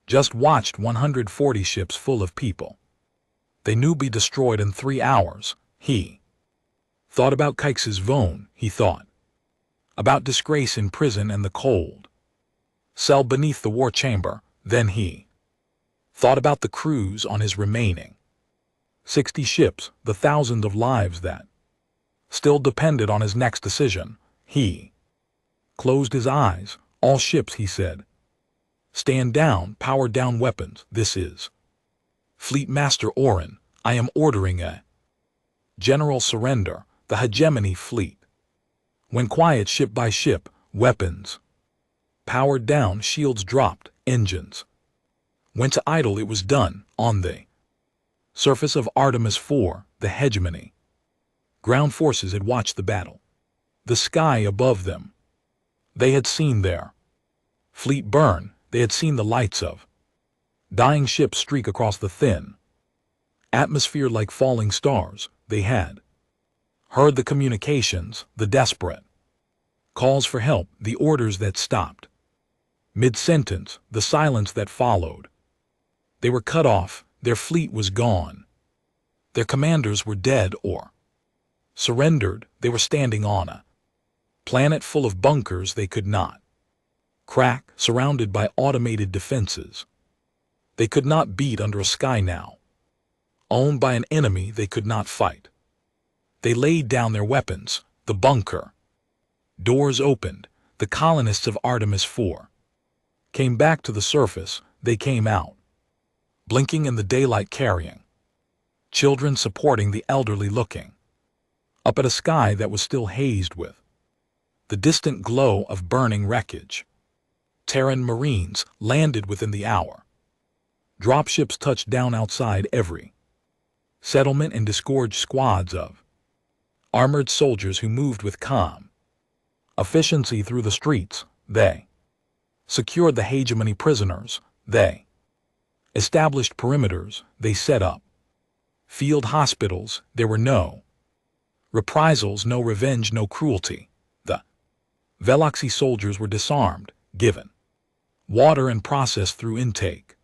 Speaker 1: just watched 140 ships full of people they knew be destroyed in 3 hours. He thought about Keix's Vone. He thought about disgrace in prison and the cold cell beneath the war chamber. Then he thought about the crews on his remaining 60 ships, the thousands of lives that still depended on his next decision. He closed his eyes. All ships, he said. Stand down, power down weapons. This is Fleet Master Orin. I am ordering a general surrender, the hegemony fleet. When quiet, ship by ship, weapons powered down, shields dropped, engines went to idle. It was done on the surface of Artemis IV, the hegemony. Ground forces had watched the battle. The sky above them. They had seen their fleet burn. They had seen the lights of dying ships streak across the thin atmosphere like falling stars. They had heard the communications, the desperate calls for help, the orders that stopped mid-sentence, the silence that followed. They were cut off. Their fleet was gone. Their commanders were dead or surrendered. They were standing on a planet full of bunkers they could not crack, surrounded by automated defenses they could not beat, under a sky now owned by an enemy they could not fight. They laid down their weapons. The bunker doors opened. The colonists of Artemis IV came back to the surface. They came out, blinking in the daylight, carrying children, supporting the elderly, looking up at a sky that was still hazed with the distant glow of burning wreckage. Terran Marines landed within the hour. Dropships touched down outside every settlement and disgorged squads of armored soldiers who moved with calm efficiency through the streets. They secured the hegemony prisoners. They established perimeters. They set up field hospitals. There were no reprisals, no revenge, no cruelty. The Veloxy soldiers were disarmed, given water and processed through intake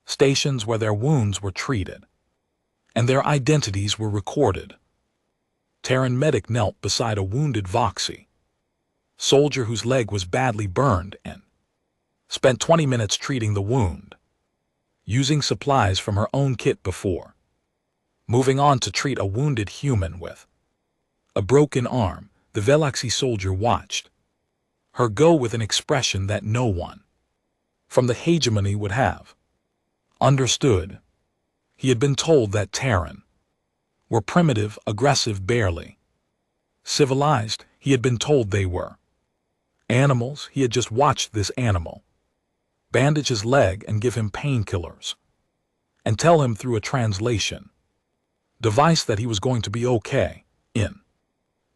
Speaker 1: stations where their wounds were treated and their identities were recorded. Terran medic knelt beside a wounded Voxy soldier whose leg was badly burned and spent 20 minutes treating the wound, using supplies from her own kit before moving on to treat a wounded human with a broken arm. The Veloxy soldier watched her go with an expression that no one from the hegemony would have understood. He had been told that Terran were primitive, aggressive, barely civilized. He had been told they were animals. He had just watched this animal bandage his leg and give him painkillers and tell him through a translation device that he was going to be okay. In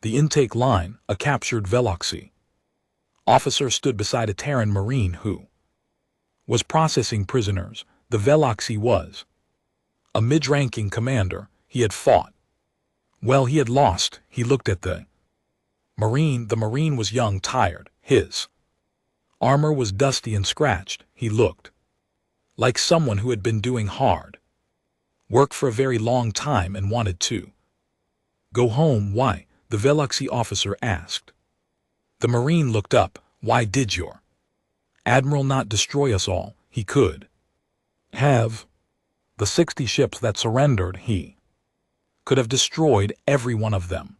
Speaker 1: the intake line, a captured Veloxy officer stood beside a Terran Marine who was processing prisoners. The Veloxy was a mid-ranking commander. He had fought well. He had lost. He looked at the Marine. The Marine was young, tired. His armor was dusty and scratched. He looked like someone who had been doing hard work for a very long time and wanted to go home. Why? The Veloxy officer asked. The Marine looked up. Why did your admiral not destroy us all? He could have. The 60 ships that surrendered, he could have destroyed every one of them.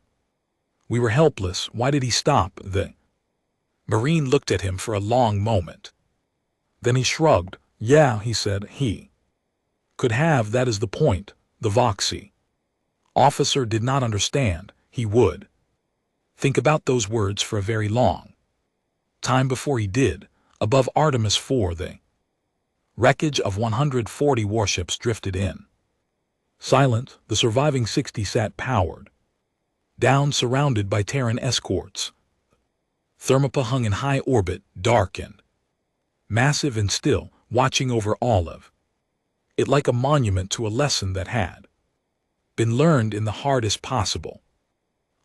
Speaker 1: We were helpless. Why did he stop? The Marine looked at him for a long moment. Then he shrugged. Yeah, he said, he could have. That is the point. The Voxy officer did not understand. He would think about those words for a very long time before he did. Above Artemis IV, the wreckage of 140 warships drifted in. Silent, the surviving 60 sat powered down, surrounded by Terran escorts. Thermopylae hung in high orbit, dark and massive and still, watching over all of it like a monument to a lesson that had been learned in the hardest possible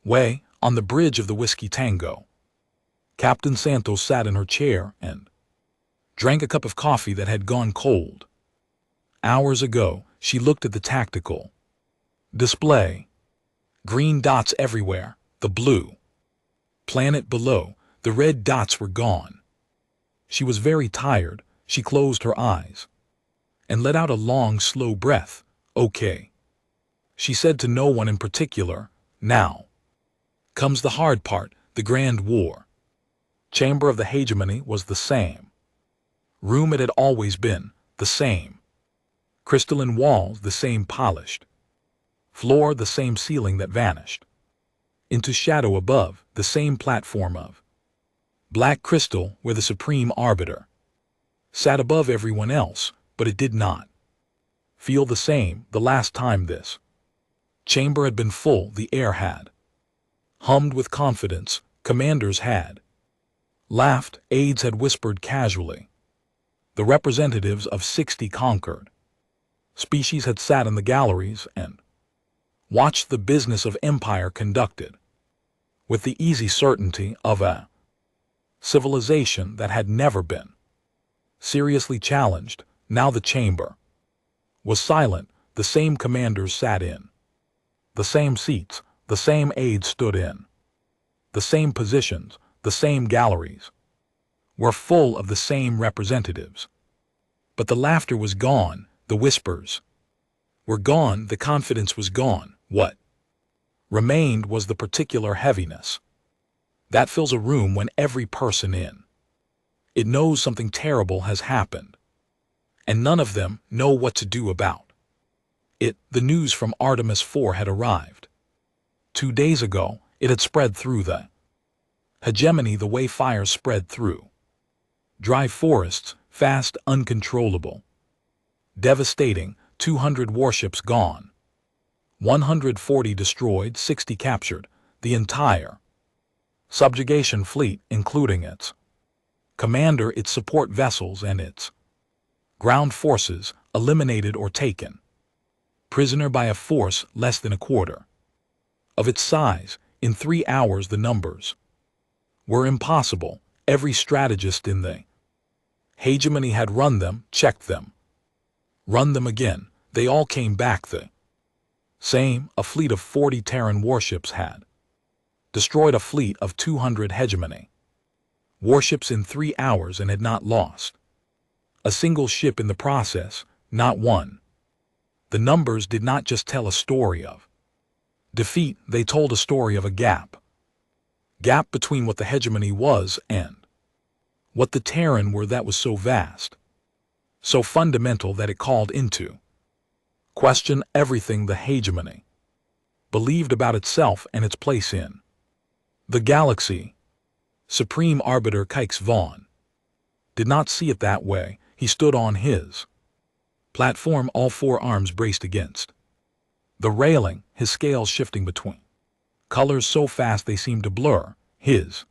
Speaker 1: way. On the bridge of the Whiskey Tango, Captain Santos sat in her chair and drank a cup of coffee that had gone cold hours ago. She looked at the tactical display. Green dots everywhere, the blue planet below, the red dots were gone. She was very tired. She closed her eyes and let out a long, slow breath. Okay. She said to no one in particular, "Now comes the hard part, the grand war." Chamber of the hegemony was the same. Room it had always been, the same. Crystalline walls the same polished. Floor the same ceiling that vanished. Into shadow above, the same platform of black crystal where the supreme arbiter sat above everyone else, but it did not feel the same the last time this chamber had been full. The air had hummed with confidence, commanders had laughed, aides had whispered casually. The representatives of 60 conquered species had sat in the galleries and watched the business of empire conducted with the easy certainty of a civilization that had never been seriously challenged. Now the chamber was silent. The same commanders sat in the same seats, the same aides stood in the same positions, the same galleries were full of the same representatives. But the laughter was gone, the whispers were gone, the confidence was gone. What remained was the particular heaviness that fills a room when every person in it knows something terrible has happened, and none of them know what to do about it. The news from Artemis IV had arrived 2 days ago. It had spread through the hegemony the way fires spread through dry forests, fast, uncontrollable, devastating. 200 warships gone, 140 destroyed, 60 captured, the entire subjugation fleet, including its commander, its support vessels, and its ground forces, eliminated or taken prisoner by a force less than a quarter of its size. In 3 hours the numbers were impossible. Every strategist in the hegemony had run them, checked them, run them again. They all came back the same. A fleet of 40 Terran warships had destroyed a fleet of 200 hegemony warships in 3 hours and had not lost a single ship in the process, not one. The numbers did not just tell a story of defeat, they told a story of a gap between what the hegemony was and what the Terran were, that was so vast, so fundamental that it called into question everything the hegemony believed about itself and its place in the galaxy. Supreme Arbiter Kykes Vaughn did not see it that way. He stood on his platform, all 4 arms braced against the railing, his scales shifting between colors so fast they seemed to blur. His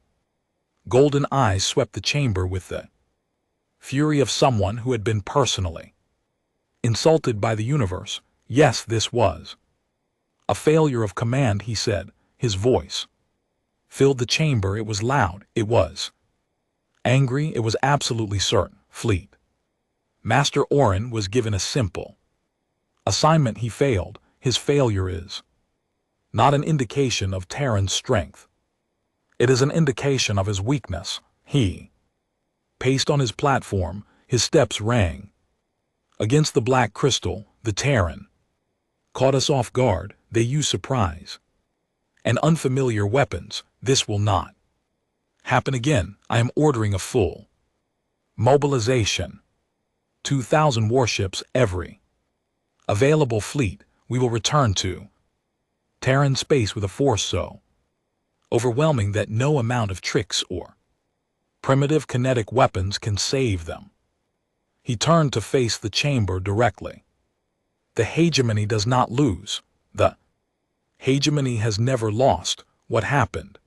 Speaker 1: golden eyes swept the chamber with the fury of someone who had been personally insulted by the universe. Yes, this was a failure of command, he said. His voice filled the chamber. It was loud. It was angry. It was absolutely certain. Fleet Master Orin was given a simple assignment. He failed. His failure is not an indication of Terran's strength. It is an indication of his weakness. He paced on his platform. His steps rang against the black crystal. The Terran caught us off guard. They use surprise and unfamiliar weapons. This will not happen again. I am ordering a full mobilization. 2,000 warships, every available fleet. We will return to Terran space with a force so overwhelming that no amount of tricks or primitive kinetic weapons can save them. He turned to face the chamber directly. The hegemony does not lose. The hegemony has never lost. What happened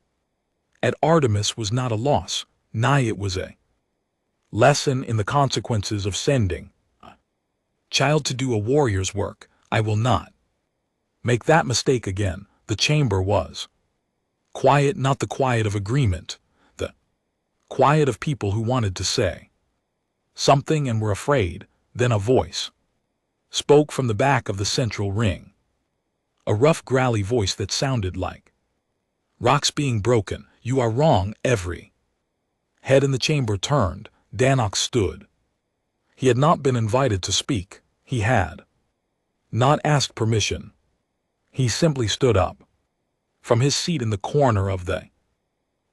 Speaker 1: at Artemis was not a loss. Nigh it was a lesson in the consequences of sending a child to do a warrior's work. I will not make that mistake again. The chamber was quiet, not the quiet of agreement, the quiet of people who wanted to say something and were afraid. Then a voice spoke from the back of the central ring. A rough, growly voice that sounded like rocks being broken. You are wrong. Every head in the chamber turned. Danok stood. He had not been invited to speak. He had not asked permission. He simply stood up. From his seat in the corner of the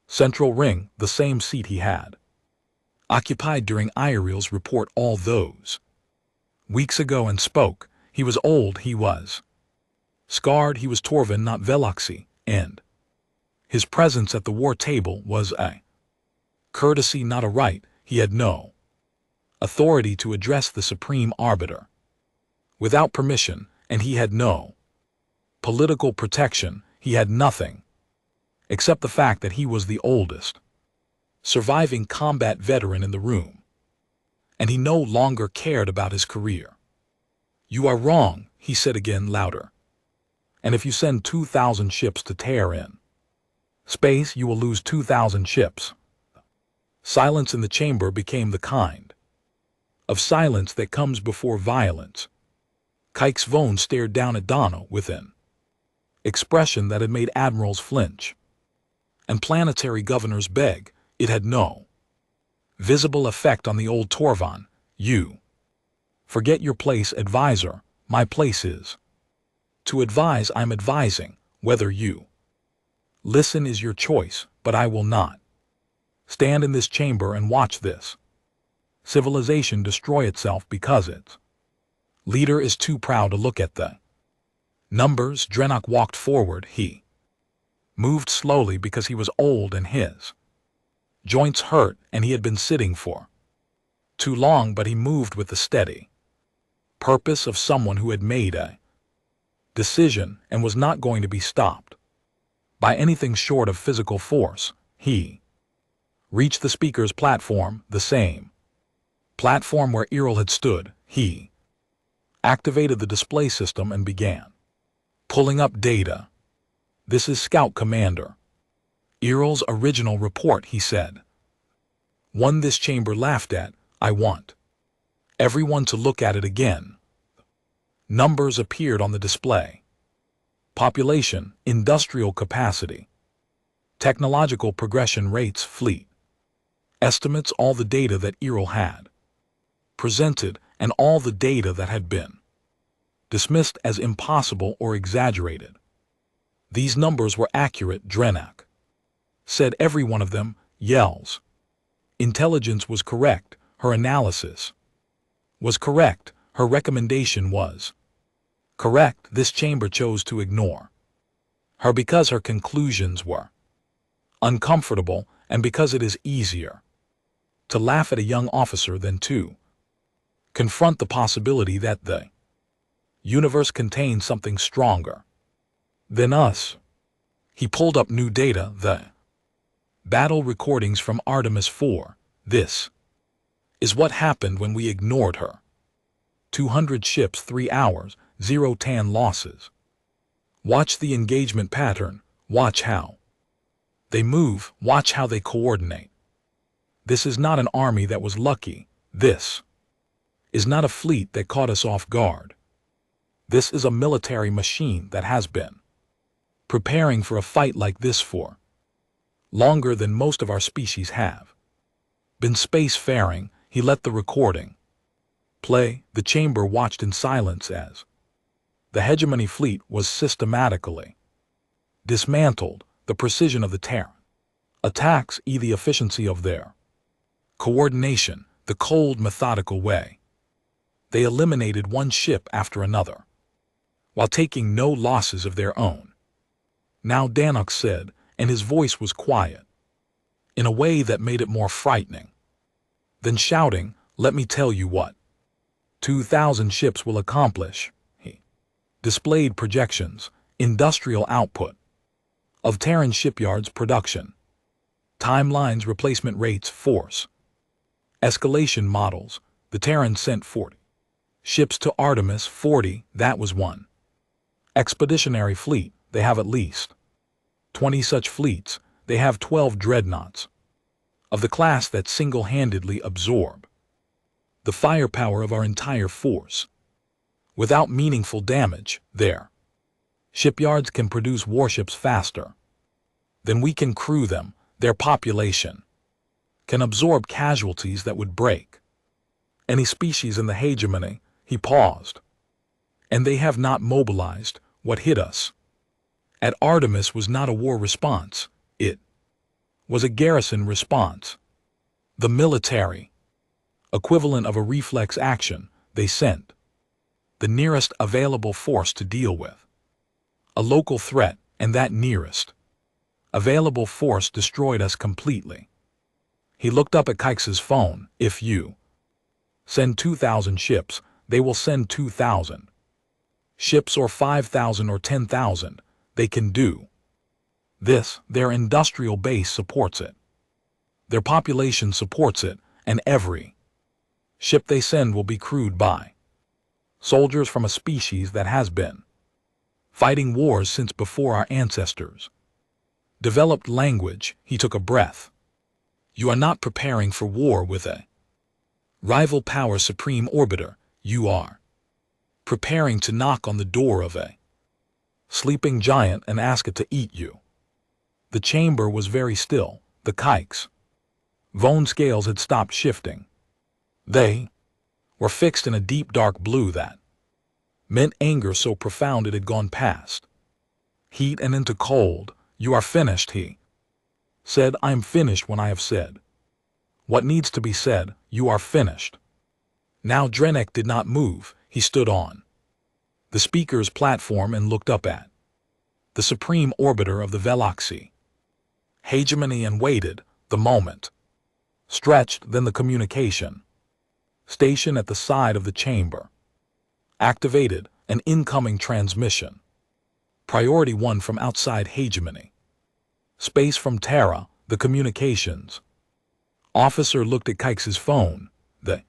Speaker 1: central ring, the same seat he had occupied during Iriel's report all those weeks ago, and spoke. He was old, he was scarred, he was Torvin, not Veloxy, and his presence at the war table was a courtesy, not a right. He had no authority to address the supreme arbiter without permission, and he had no political protection. He had nothing except the fact that he was the oldest surviving combat veteran in the room, and he no longer cared about his career. "You are wrong," he said again, louder. "And if you send 2,000 ships to Terran space, you will lose 2,000 ships." Silence in the chamber became the kind of silence that comes before violence. Kykes Vone stared down at Donna with an expression that had made admirals flinch and planetary governors beg. It had no visible effect on the old Torvan. "You forget your place, advisor. My place is to advise. I'm advising. Whether you listen is your choice, but I will not stand in this chamber and watch this civilization destroy itself because its leader is too proud to look at the numbers." Drenok walked forward. He moved slowly because he was old and his joints hurt, and he had been sitting for too long, but he moved with the steady purpose of someone who had made a decision and was not going to be stopped by anything short of physical force. He reached the speaker's platform, the same platform where Errol had stood. He activated the display system and began pulling up data. "This is Scout Commander Errol's original report," he said. "One this chamber laughed at. I want everyone to look at it again." Numbers appeared on the display. Population, industrial capacity, technological progression rates, fleet estimates, all the data that Errol had presented, and all the data that had been dismissed as impossible or exaggerated. These numbers were accurate, Drenok said. Every one of them. Yell's intelligence was correct. Her analysis was correct. Her recommendation was correct. This chamber chose to ignore her because her conclusions were uncomfortable, and because it is easier to laugh at a young officer than to confront the possibility that the universe contains something stronger than us. He pulled up new data, the battle recordings from Artemis 4. "This is what happened when we ignored her. 200 ships, 3 hours, 0 tan losses. Watch the engagement pattern. Watch how they move. Watch how they coordinate. This is not an army that was lucky. This is not a fleet that caught us off guard. This is a military machine that has been preparing for a fight like this for longer than most of our species have been spacefaring." He let the recording play. The chamber watched in silence as the hegemony fleet was systematically dismantled. The precision of the Terran attacks, the efficiency of their coordination, the cold, methodical way they eliminated one ship after another while taking no losses of their own. "Now," Drenok said, and his voice was quiet in a way that made it more frightening than shouting, "let me tell you what 2,000 ships will accomplish." He displayed projections, industrial output of Terran shipyards, production timelines, replacement rates, force escalation models. The Terran sent 40 ships to Artemis. 40, that was one expeditionary fleet. They have at least 20 such fleets. They have 12 dreadnoughts of the class that single-handedly absorb the firepower of our entire force without meaningful damage. Their shipyards can produce warships faster than we can crew them. Their population can absorb casualties that would break any species in the hegemony. He paused. "And they have not mobilized what hit us at Artemis was not a war response, it was a garrison response. The military equivalent of a reflex action, they sent the nearest available force to deal with a local threat, and that nearest available force destroyed us completely. He looked up at Kykes' phone. If you send 2,000 ships, they will send 2,000 ships, or 5,000 or 10,000. They can do this. Their industrial base supports it. Their population supports it, and every ship they send will be crewed by soldiers from a species that has been fighting wars since before our ancestors developed language. He took a breath. You are not preparing for war with a rival power supreme orbiter. You are preparing to knock on the door of a sleeping giant and ask it to eat you. The chamber was very still. The Kykes' bone scales had stopped shifting. They were fixed in a deep dark blue that meant anger so profound it had gone past heat and into cold. You are finished, he said. I am finished when I have said what needs to be said. You are finished. Now Drenek did not move. He stood on the speaker's platform and looked up at the supreme orbiter of the Veloxy hegemony and waited. The moment stretched, then the communication station at the side of the chamber activated an incoming transmission. Priority 1 from outside hegemony. Space from Terra. The communications officer looked at Kykes' phone. The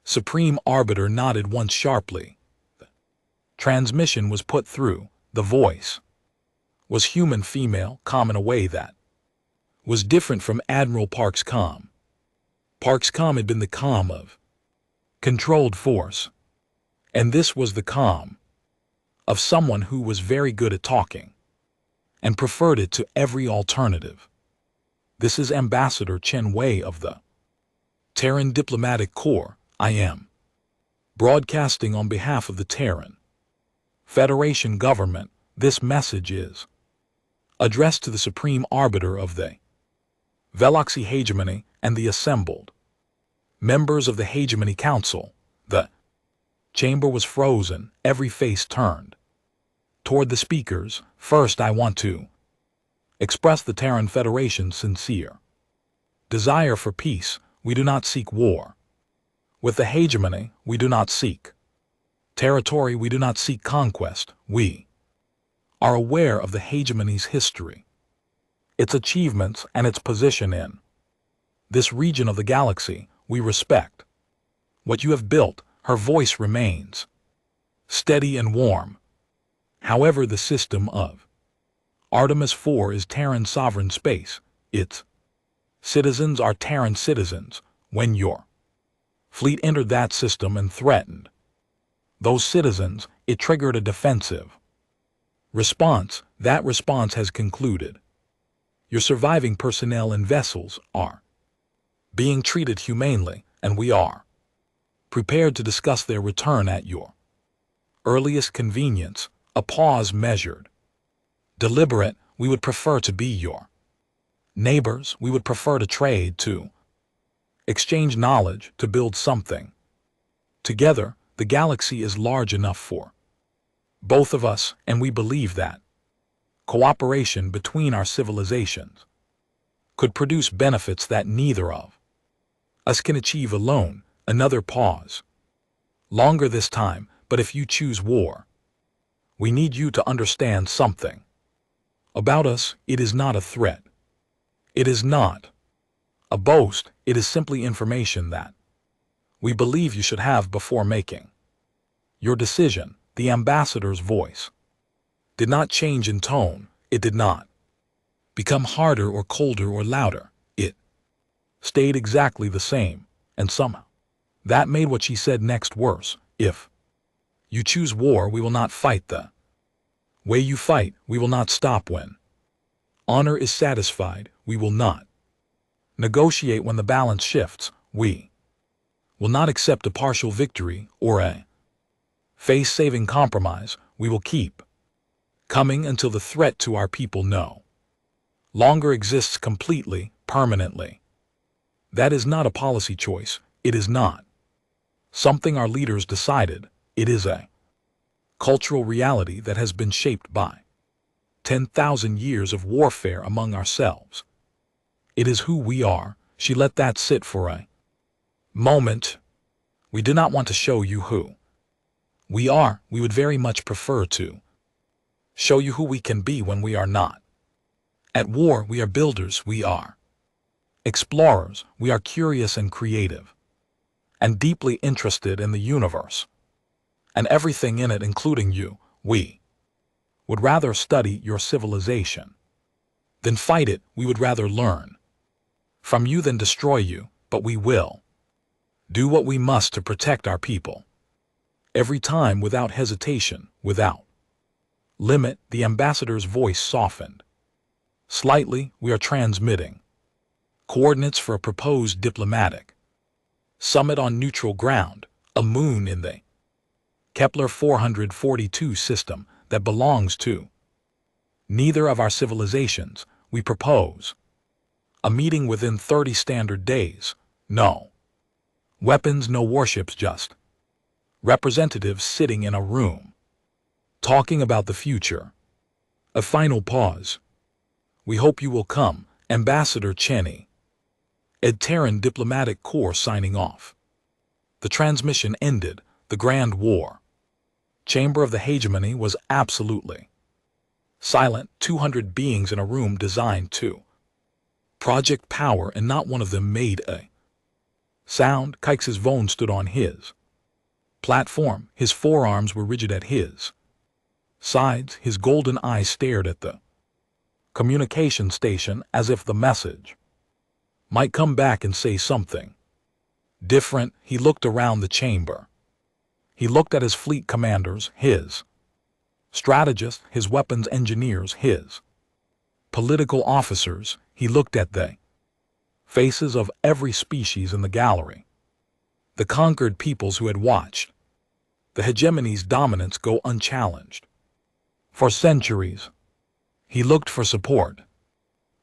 Speaker 1: supreme arbiter nodded once sharply. The transmission was put through. The voice was human female, calm in a way that was different from Admiral Park's calm. Park's calm had been the calm of controlled force, and this was the calm of someone who was very good at talking and preferred it to every alternative. This is Ambassador Chen Wei of the Terran Diplomatic Corps. I am broadcasting on behalf of the Terran Federation government. This message is addressed to the Supreme Arbiter of the Veloxy Hegemony and the assembled members of the Hegemony Council. The chamber was frozen. Every face turned toward the speakers. First, I want to express the Terran Federation's sincere desire for peace. We do not seek war. With the hegemony, we do not seek territory. We do not seek conquest. We are aware of the hegemony's history, its achievements, and its position in this region of the galaxy. We respect what you have built. Her voice remains steady and warm. However, the system of Artemis 4 is Terran sovereign space. Its citizens are Terran citizens. When your fleet entered that system and threatened those citizens, it triggered a defensive response. That response has concluded. Your surviving personnel and vessels are being treated humanely, and we are prepared to discuss their return at your earliest convenience. A pause measured, deliberate. We would prefer to be your neighbors. We would prefer to trade, to exchange knowledge, to build something together. The galaxy is large enough for both of us, and we believe that cooperation between our civilizations could produce benefits that neither of us can achieve alone. Another pause. Longer this time, but if you choose war, we need you to understand something about us. It is not a threat. It is not a boast. It is simply information that we believe you should have before making your decision. The ambassador's voice did not change in tone. It did not become harder or colder or louder. It stayed exactly the same, and somehow that made what she said next worse. If you choose war, we will not fight the way you fight. We will not stop when honor is satisfied. We will not negotiate when the balance shifts. We will not accept a partial victory or a face-saving compromise. We will keep coming until the threat to our people no longer exists completely, permanently. That is not a policy choice. It is not something our leaders decided. It is a cultural reality that has been shaped by 10,000 years of warfare among ourselves. It is who we are. She let that sit for a moment. We do not want to show you who we are. We would very much prefer to show you who we can be when we are not at war. We are builders. We are explorers. We are curious and creative and deeply interested in the universe and everything in it, including you. We would rather study your civilization than fight it. We would rather learn from you than destroy you, but we will do what we must to protect our people. Every time, without hesitation, without limit. The ambassador's voice softened slightly. We are transmitting coordinates for a proposed diplomatic summit on neutral ground, a moon in the Kepler 442 system that belongs to neither of our civilizations. We propose a meeting within 30 standard days. No weapons, no warships, just representatives sitting in a room talking about the future. A final pause. We hope you will come, Ambassador Cheney. Terran Diplomatic Corps signing off. The transmission ended. The Grand War Chamber of the Hegemony was absolutely silent. 200 beings in a room designed to project power, and not one of them made a sound. Keix's Vone stood on his platform. His forearms were rigid at his sides. His golden eyes stared at the communication station as if the message might come back and say something different. He looked around the chamber. He looked at his fleet commanders, his strategists, his weapons engineers, his political officers. He looked at the faces of every species in the gallery, the conquered peoples who had watched the hegemony's dominance go unchallenged for centuries. He looked for support,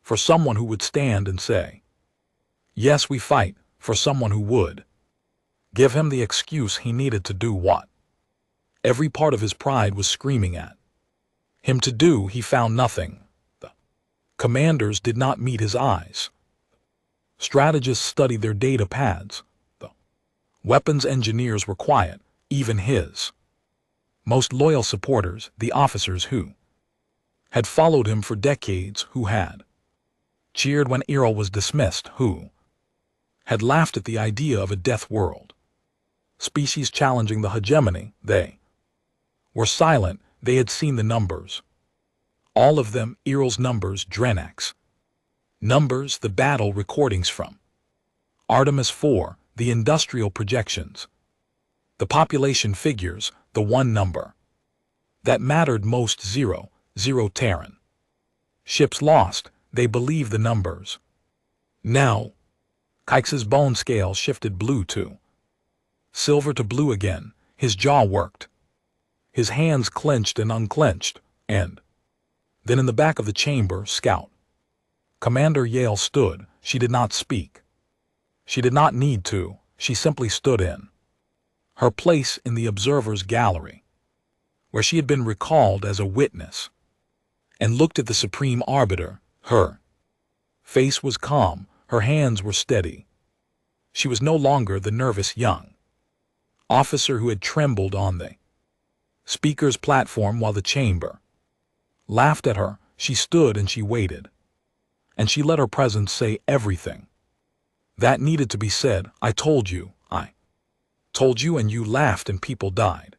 Speaker 1: for someone who would stand and say, "Yes, we fight," for someone who would give him the excuse he needed to do what every part of his pride was screaming at him to do. He found nothing. The commanders did not meet his eyes. Strategists studied their data pads. The weapons engineers were quiet. Even his most loyal supporters, the officers who had followed him for decades, who had cheered when Errol was dismissed, who had laughed at the idea of a death world species challenging the hegemony, they were silent. They had seen the numbers. All of them. Errol's numbers, Drenak's numbers, the battle recordings from Artemis 4, the industrial projections, the population figures, the one number that mattered most: 0, 0 Terran ships lost. They believed the numbers. Now, Keix's bone scale shifted blue to silver to blue again. His jaw worked. His hands clenched and unclenched. And then in the back of the chamber, Scout Commander Yale stood. She did not speak. She did not need to. She simply stood in her place in the observer's gallery, where she had been recalled as a witness, and looked at the supreme arbiter. Her face was calm. Her hands were steady. She was no longer the nervous young officer who had trembled on the speaker's platform while the chamber laughed at her. She stood and she waited, and she let her presence say everything that needed to be said. I told you, and you laughed, and people died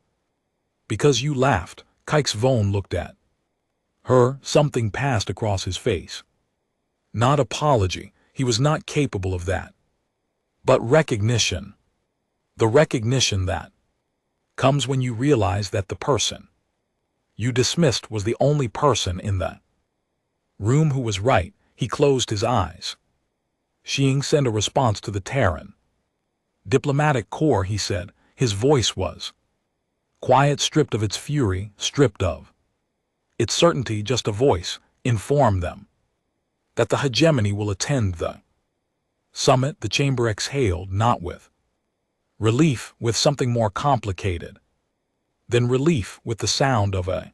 Speaker 1: because you laughed. Keix Vone looked at her. Something passed across his face. Not apology. He was not capable of that. But recognition. The recognition that comes when you realize that the person you dismissed was the only person in the room who was right. He closed his eyes. Xing sent a response to the Terran Diplomatic Corps, he said. His voice was quiet, stripped of its fury, stripped of its certainty just a voice, inform them that the hegemony will attend the summit. The chamber exhaled, not with relief, with something more complicated than relief, with the sound of a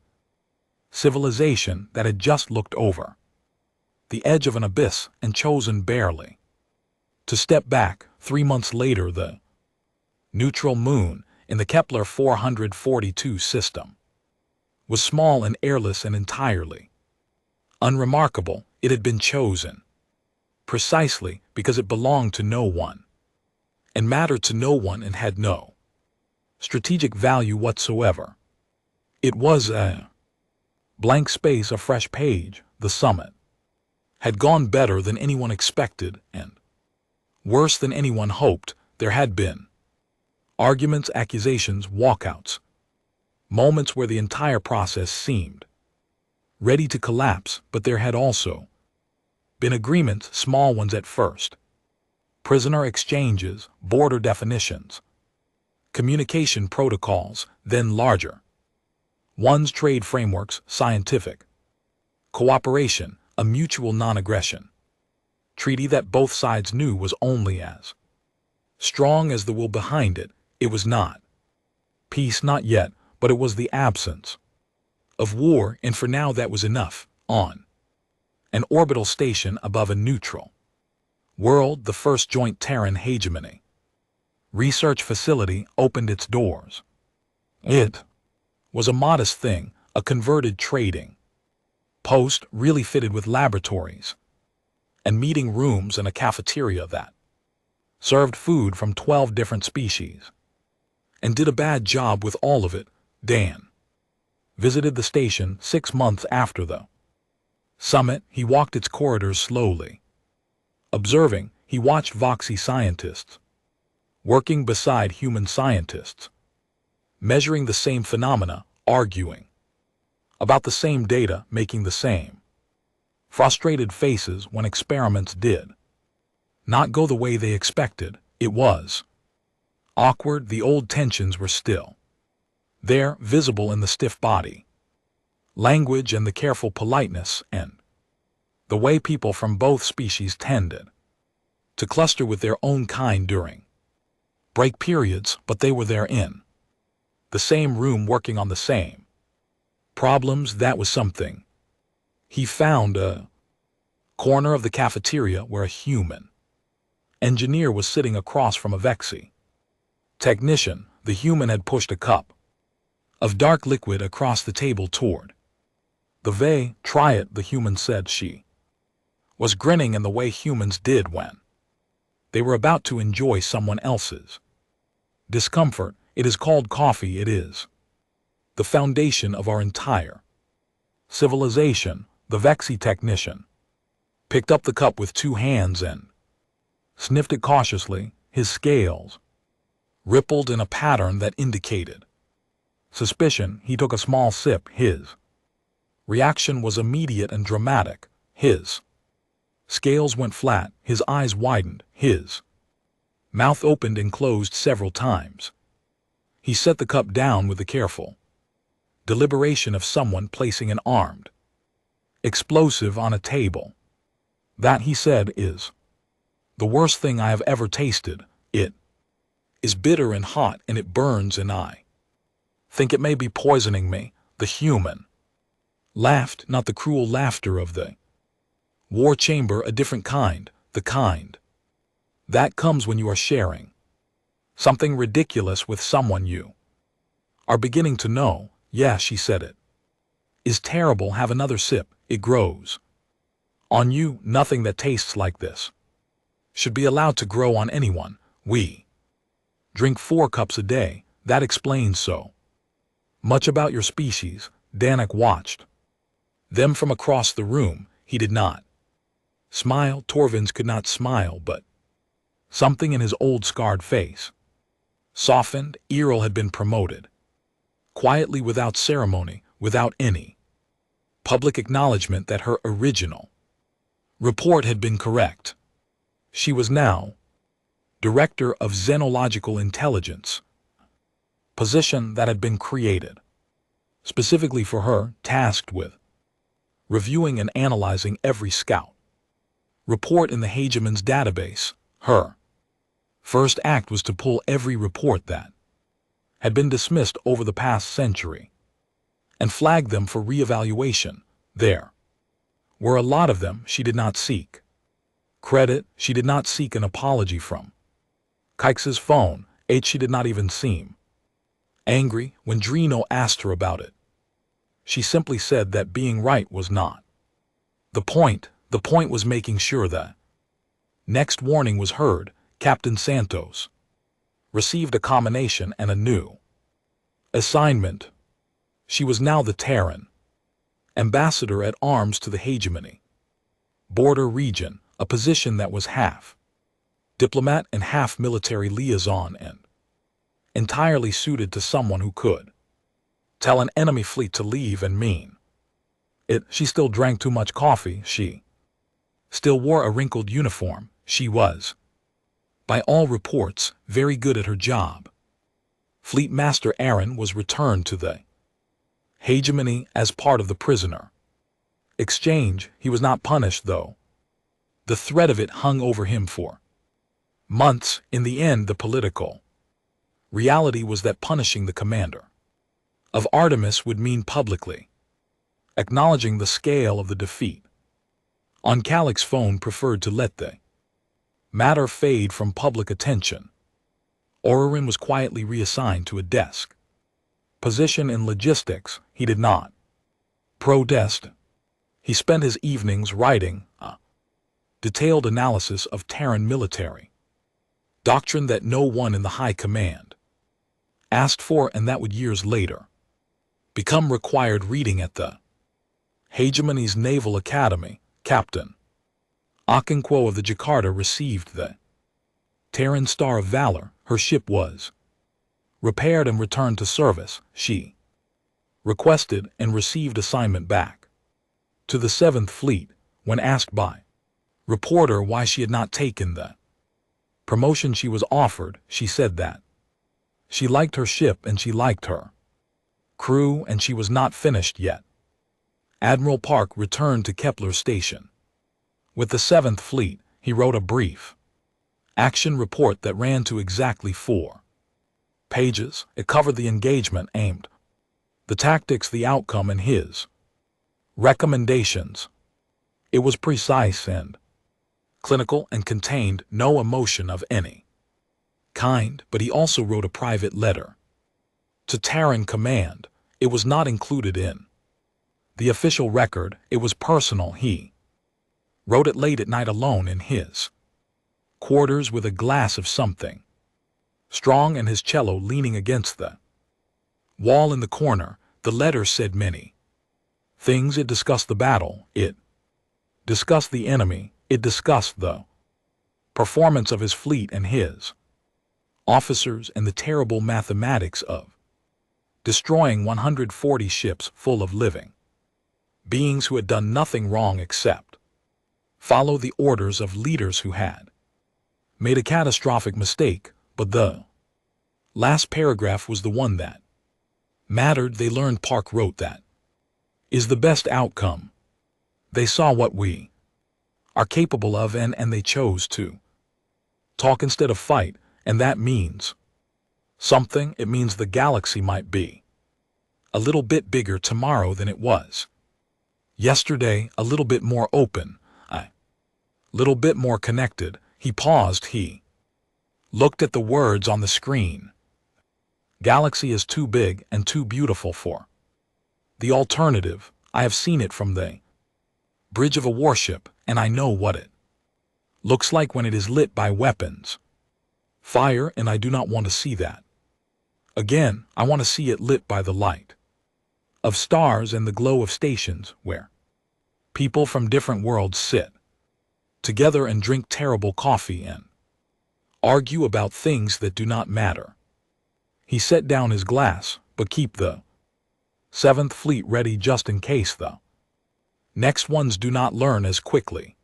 Speaker 1: civilization that had just looked over the edge of an abyss and chosen barely to step back. 3 months later, the neutral moon in the Kepler 442 system was small and airless and entirely unremarkable. It had been chosen precisely because it belonged to no one and mattered to no one and had no strategic value whatsoever. It was a blank space, a fresh page. The summit had gone better than anyone expected and worse than anyone hoped. There had been arguments, accusations, walkouts, moments where the entire process seemed ready to collapse, but there had also been agreements, small ones at first, prisoner exchanges, border definitions, communication protocols, then larger ones, trade frameworks, scientific cooperation, a mutual non-aggression treaty that both sides knew was only as strong as the will behind it. It was not peace, not yet, but it was the absence of war, and for now that was enough. On an orbital station above a neutral world, the first joint Terran hegemony research facility opened its doors. It was a modest thing, a converted trading post, really fitted with laboratories and meeting rooms and a cafeteria that served food from 12 different species and did a bad job with all of it. Dan visited the station 6 months after the summit. He walked its corridors slowly, observing. He watched Voxy scientists working beside human scientists, measuring the same phenomena, arguing about the same data, making the same frustrated faces when experiments did not go the way they expected. It was awkward. The old tensions were still there, visible in the stiff body language and the careful politeness and the way people from both species tended to cluster with their own kind during break periods, but they were there in the same room working on the same problems. That was something. He found a corner of the cafeteria where a human engineer was sitting across from a Vexy technician. The human had pushed a cup of dark liquid across the table toward the Vey. Try it, the human said. She was grinning in the way humans did when they were about to enjoy someone else's discomfort. It is called coffee. It is the foundation of our entire civilization. The Vexy technician picked up the cup with 2 hands and sniffed it cautiously. His scales rippled in a pattern that indicated suspicion. He took a small sip. His reaction was immediate and dramatic. His scales went flat. His eyes widened. His mouth opened and closed several times. He set the cup down with the careful deliberation of someone placing an armed explosive on a table. That, he said, is the worst thing I have ever tasted. It is bitter and hot, and it burns, and I think it may be poisoning me. The human laughed, not the cruel laughter of the war chamber, a different kind, the kind that comes when you are sharing something ridiculous with someone you are beginning to know. Yeah, she said, it is terrible. Have another sip. It grows on you. Nothing that tastes like this should be allowed to grow on anyone. We drink 4 cups a day. That explains so much about your species. Danik watched them from across the room. He did not smile. Torvins could not smile, but something in his old scarred face softened. Errol had been promoted quietly, without ceremony, without any public acknowledgement that her original report had been correct. She was now Director of Xenological Intelligence, position that had been created specifically for her, tasked with reviewing and analyzing every scout report in the Hegemon's database. Her first act was to pull every report that had been dismissed over the past century and flag them for reevaluation. There were a lot of them she did not seek credit, she did not seek an apology from. Kykes's phone, she did not even seem angry when Drino asked her about it. She simply said that being right was not the point. The point was making sure that next warning was heard. Captain Santos received a combination and a new assignment. She was now the Terran ambassador at arms to the hegemony border region, a position that was half diplomat and half military liaison and entirely suited to someone who could tell an enemy fleet to leave and mean it. She still drank too much coffee. She still wore a wrinkled uniform. She was, by all reports, very good at her job. Fleet Master Aaron was returned to the hegemony as part of the prisoner exchange. He was not punished, though. The threat of it hung over him for months. In the end, the political reality was that punishing the commander of Artemis would mean publicly acknowledging the scale of the defeat. On Calic's phone, preferred to let the matter fade from public attention. Orion was quietly reassigned to a desk position in logistics. He did not protest. He spent his evenings writing a detailed analysis of Terran military doctrine that no one in the high command asked for, and that would years later become required reading at the hegemony's Naval Academy. Captain Okonkwo of the Jakarta received the Terran Star of Valor. Her ship was repaired and returned to service. She requested and received assignment back to the 7th Fleet. When asked by reporter why she had not taken the promotion she was offered, she said that she liked her ship and she liked her crew, and she was not finished yet. Admiral Park returned to Kepler Station. With the 7th Fleet, he wrote a brief action report that ran to exactly 4 pages. It covered the engagement, aimed the tactics, the outcome, and his recommendations. It was precise and clinical and contained no emotion of any kind, but he also wrote a private letter to Terran Command. It was not included in the official record. It was personal. He wrote it late at night alone in his quarters with a glass of something strong and his cello leaning against the wall in the corner. The letter said many things. It discussed the battle. It discussed the enemy. It discussed the performance of his fleet and his officers and the terrible mathematics of destroying 140 ships full of living beings who had done nothing wrong except follow the orders of leaders who had made a catastrophic mistake. But the last paragraph was the one that mattered. They learned, Park wrote, that is the best outcome. They saw what we are capable of, and they chose to talk instead of fight, and that means something. It means the galaxy might be a little bit bigger tomorrow than it was yesterday, a little bit more open, a little bit more connected. He paused. He looked at the words on the screen. Galaxy is too big and too beautiful for the alternative. I have seen it from the bridge of a warship, and I know what it looks like when it is lit by weapons fire, and I do not want to see that again. I want to see it lit by the light of stars and the glow of stations where people from different worlds sit together and drink terrible coffee and argue about things that do not matter. He set down his glass, but keep the 7th Fleet ready just in case the next ones do not learn as quickly.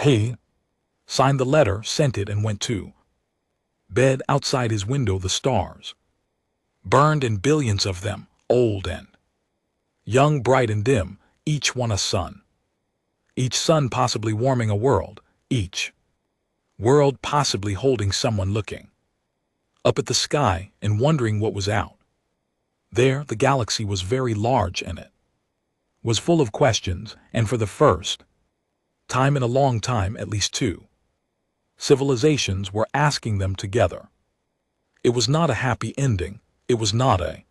Speaker 1: He signed the letter, sent it, and went to bed. Outside his window the stars burned in billions of them, old and Young, bright, and dim, each one a sun. Each sun possibly warming a world, each world possibly holding someone looking up at the sky and wondering what was out there. The galaxy was very large and it was full of questions, and for the first time in a long time, at least two civilizations were asking them together. It was not a happy ending, it was not a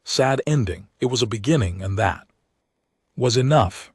Speaker 1: sad ending, it was a beginning, and that was enough.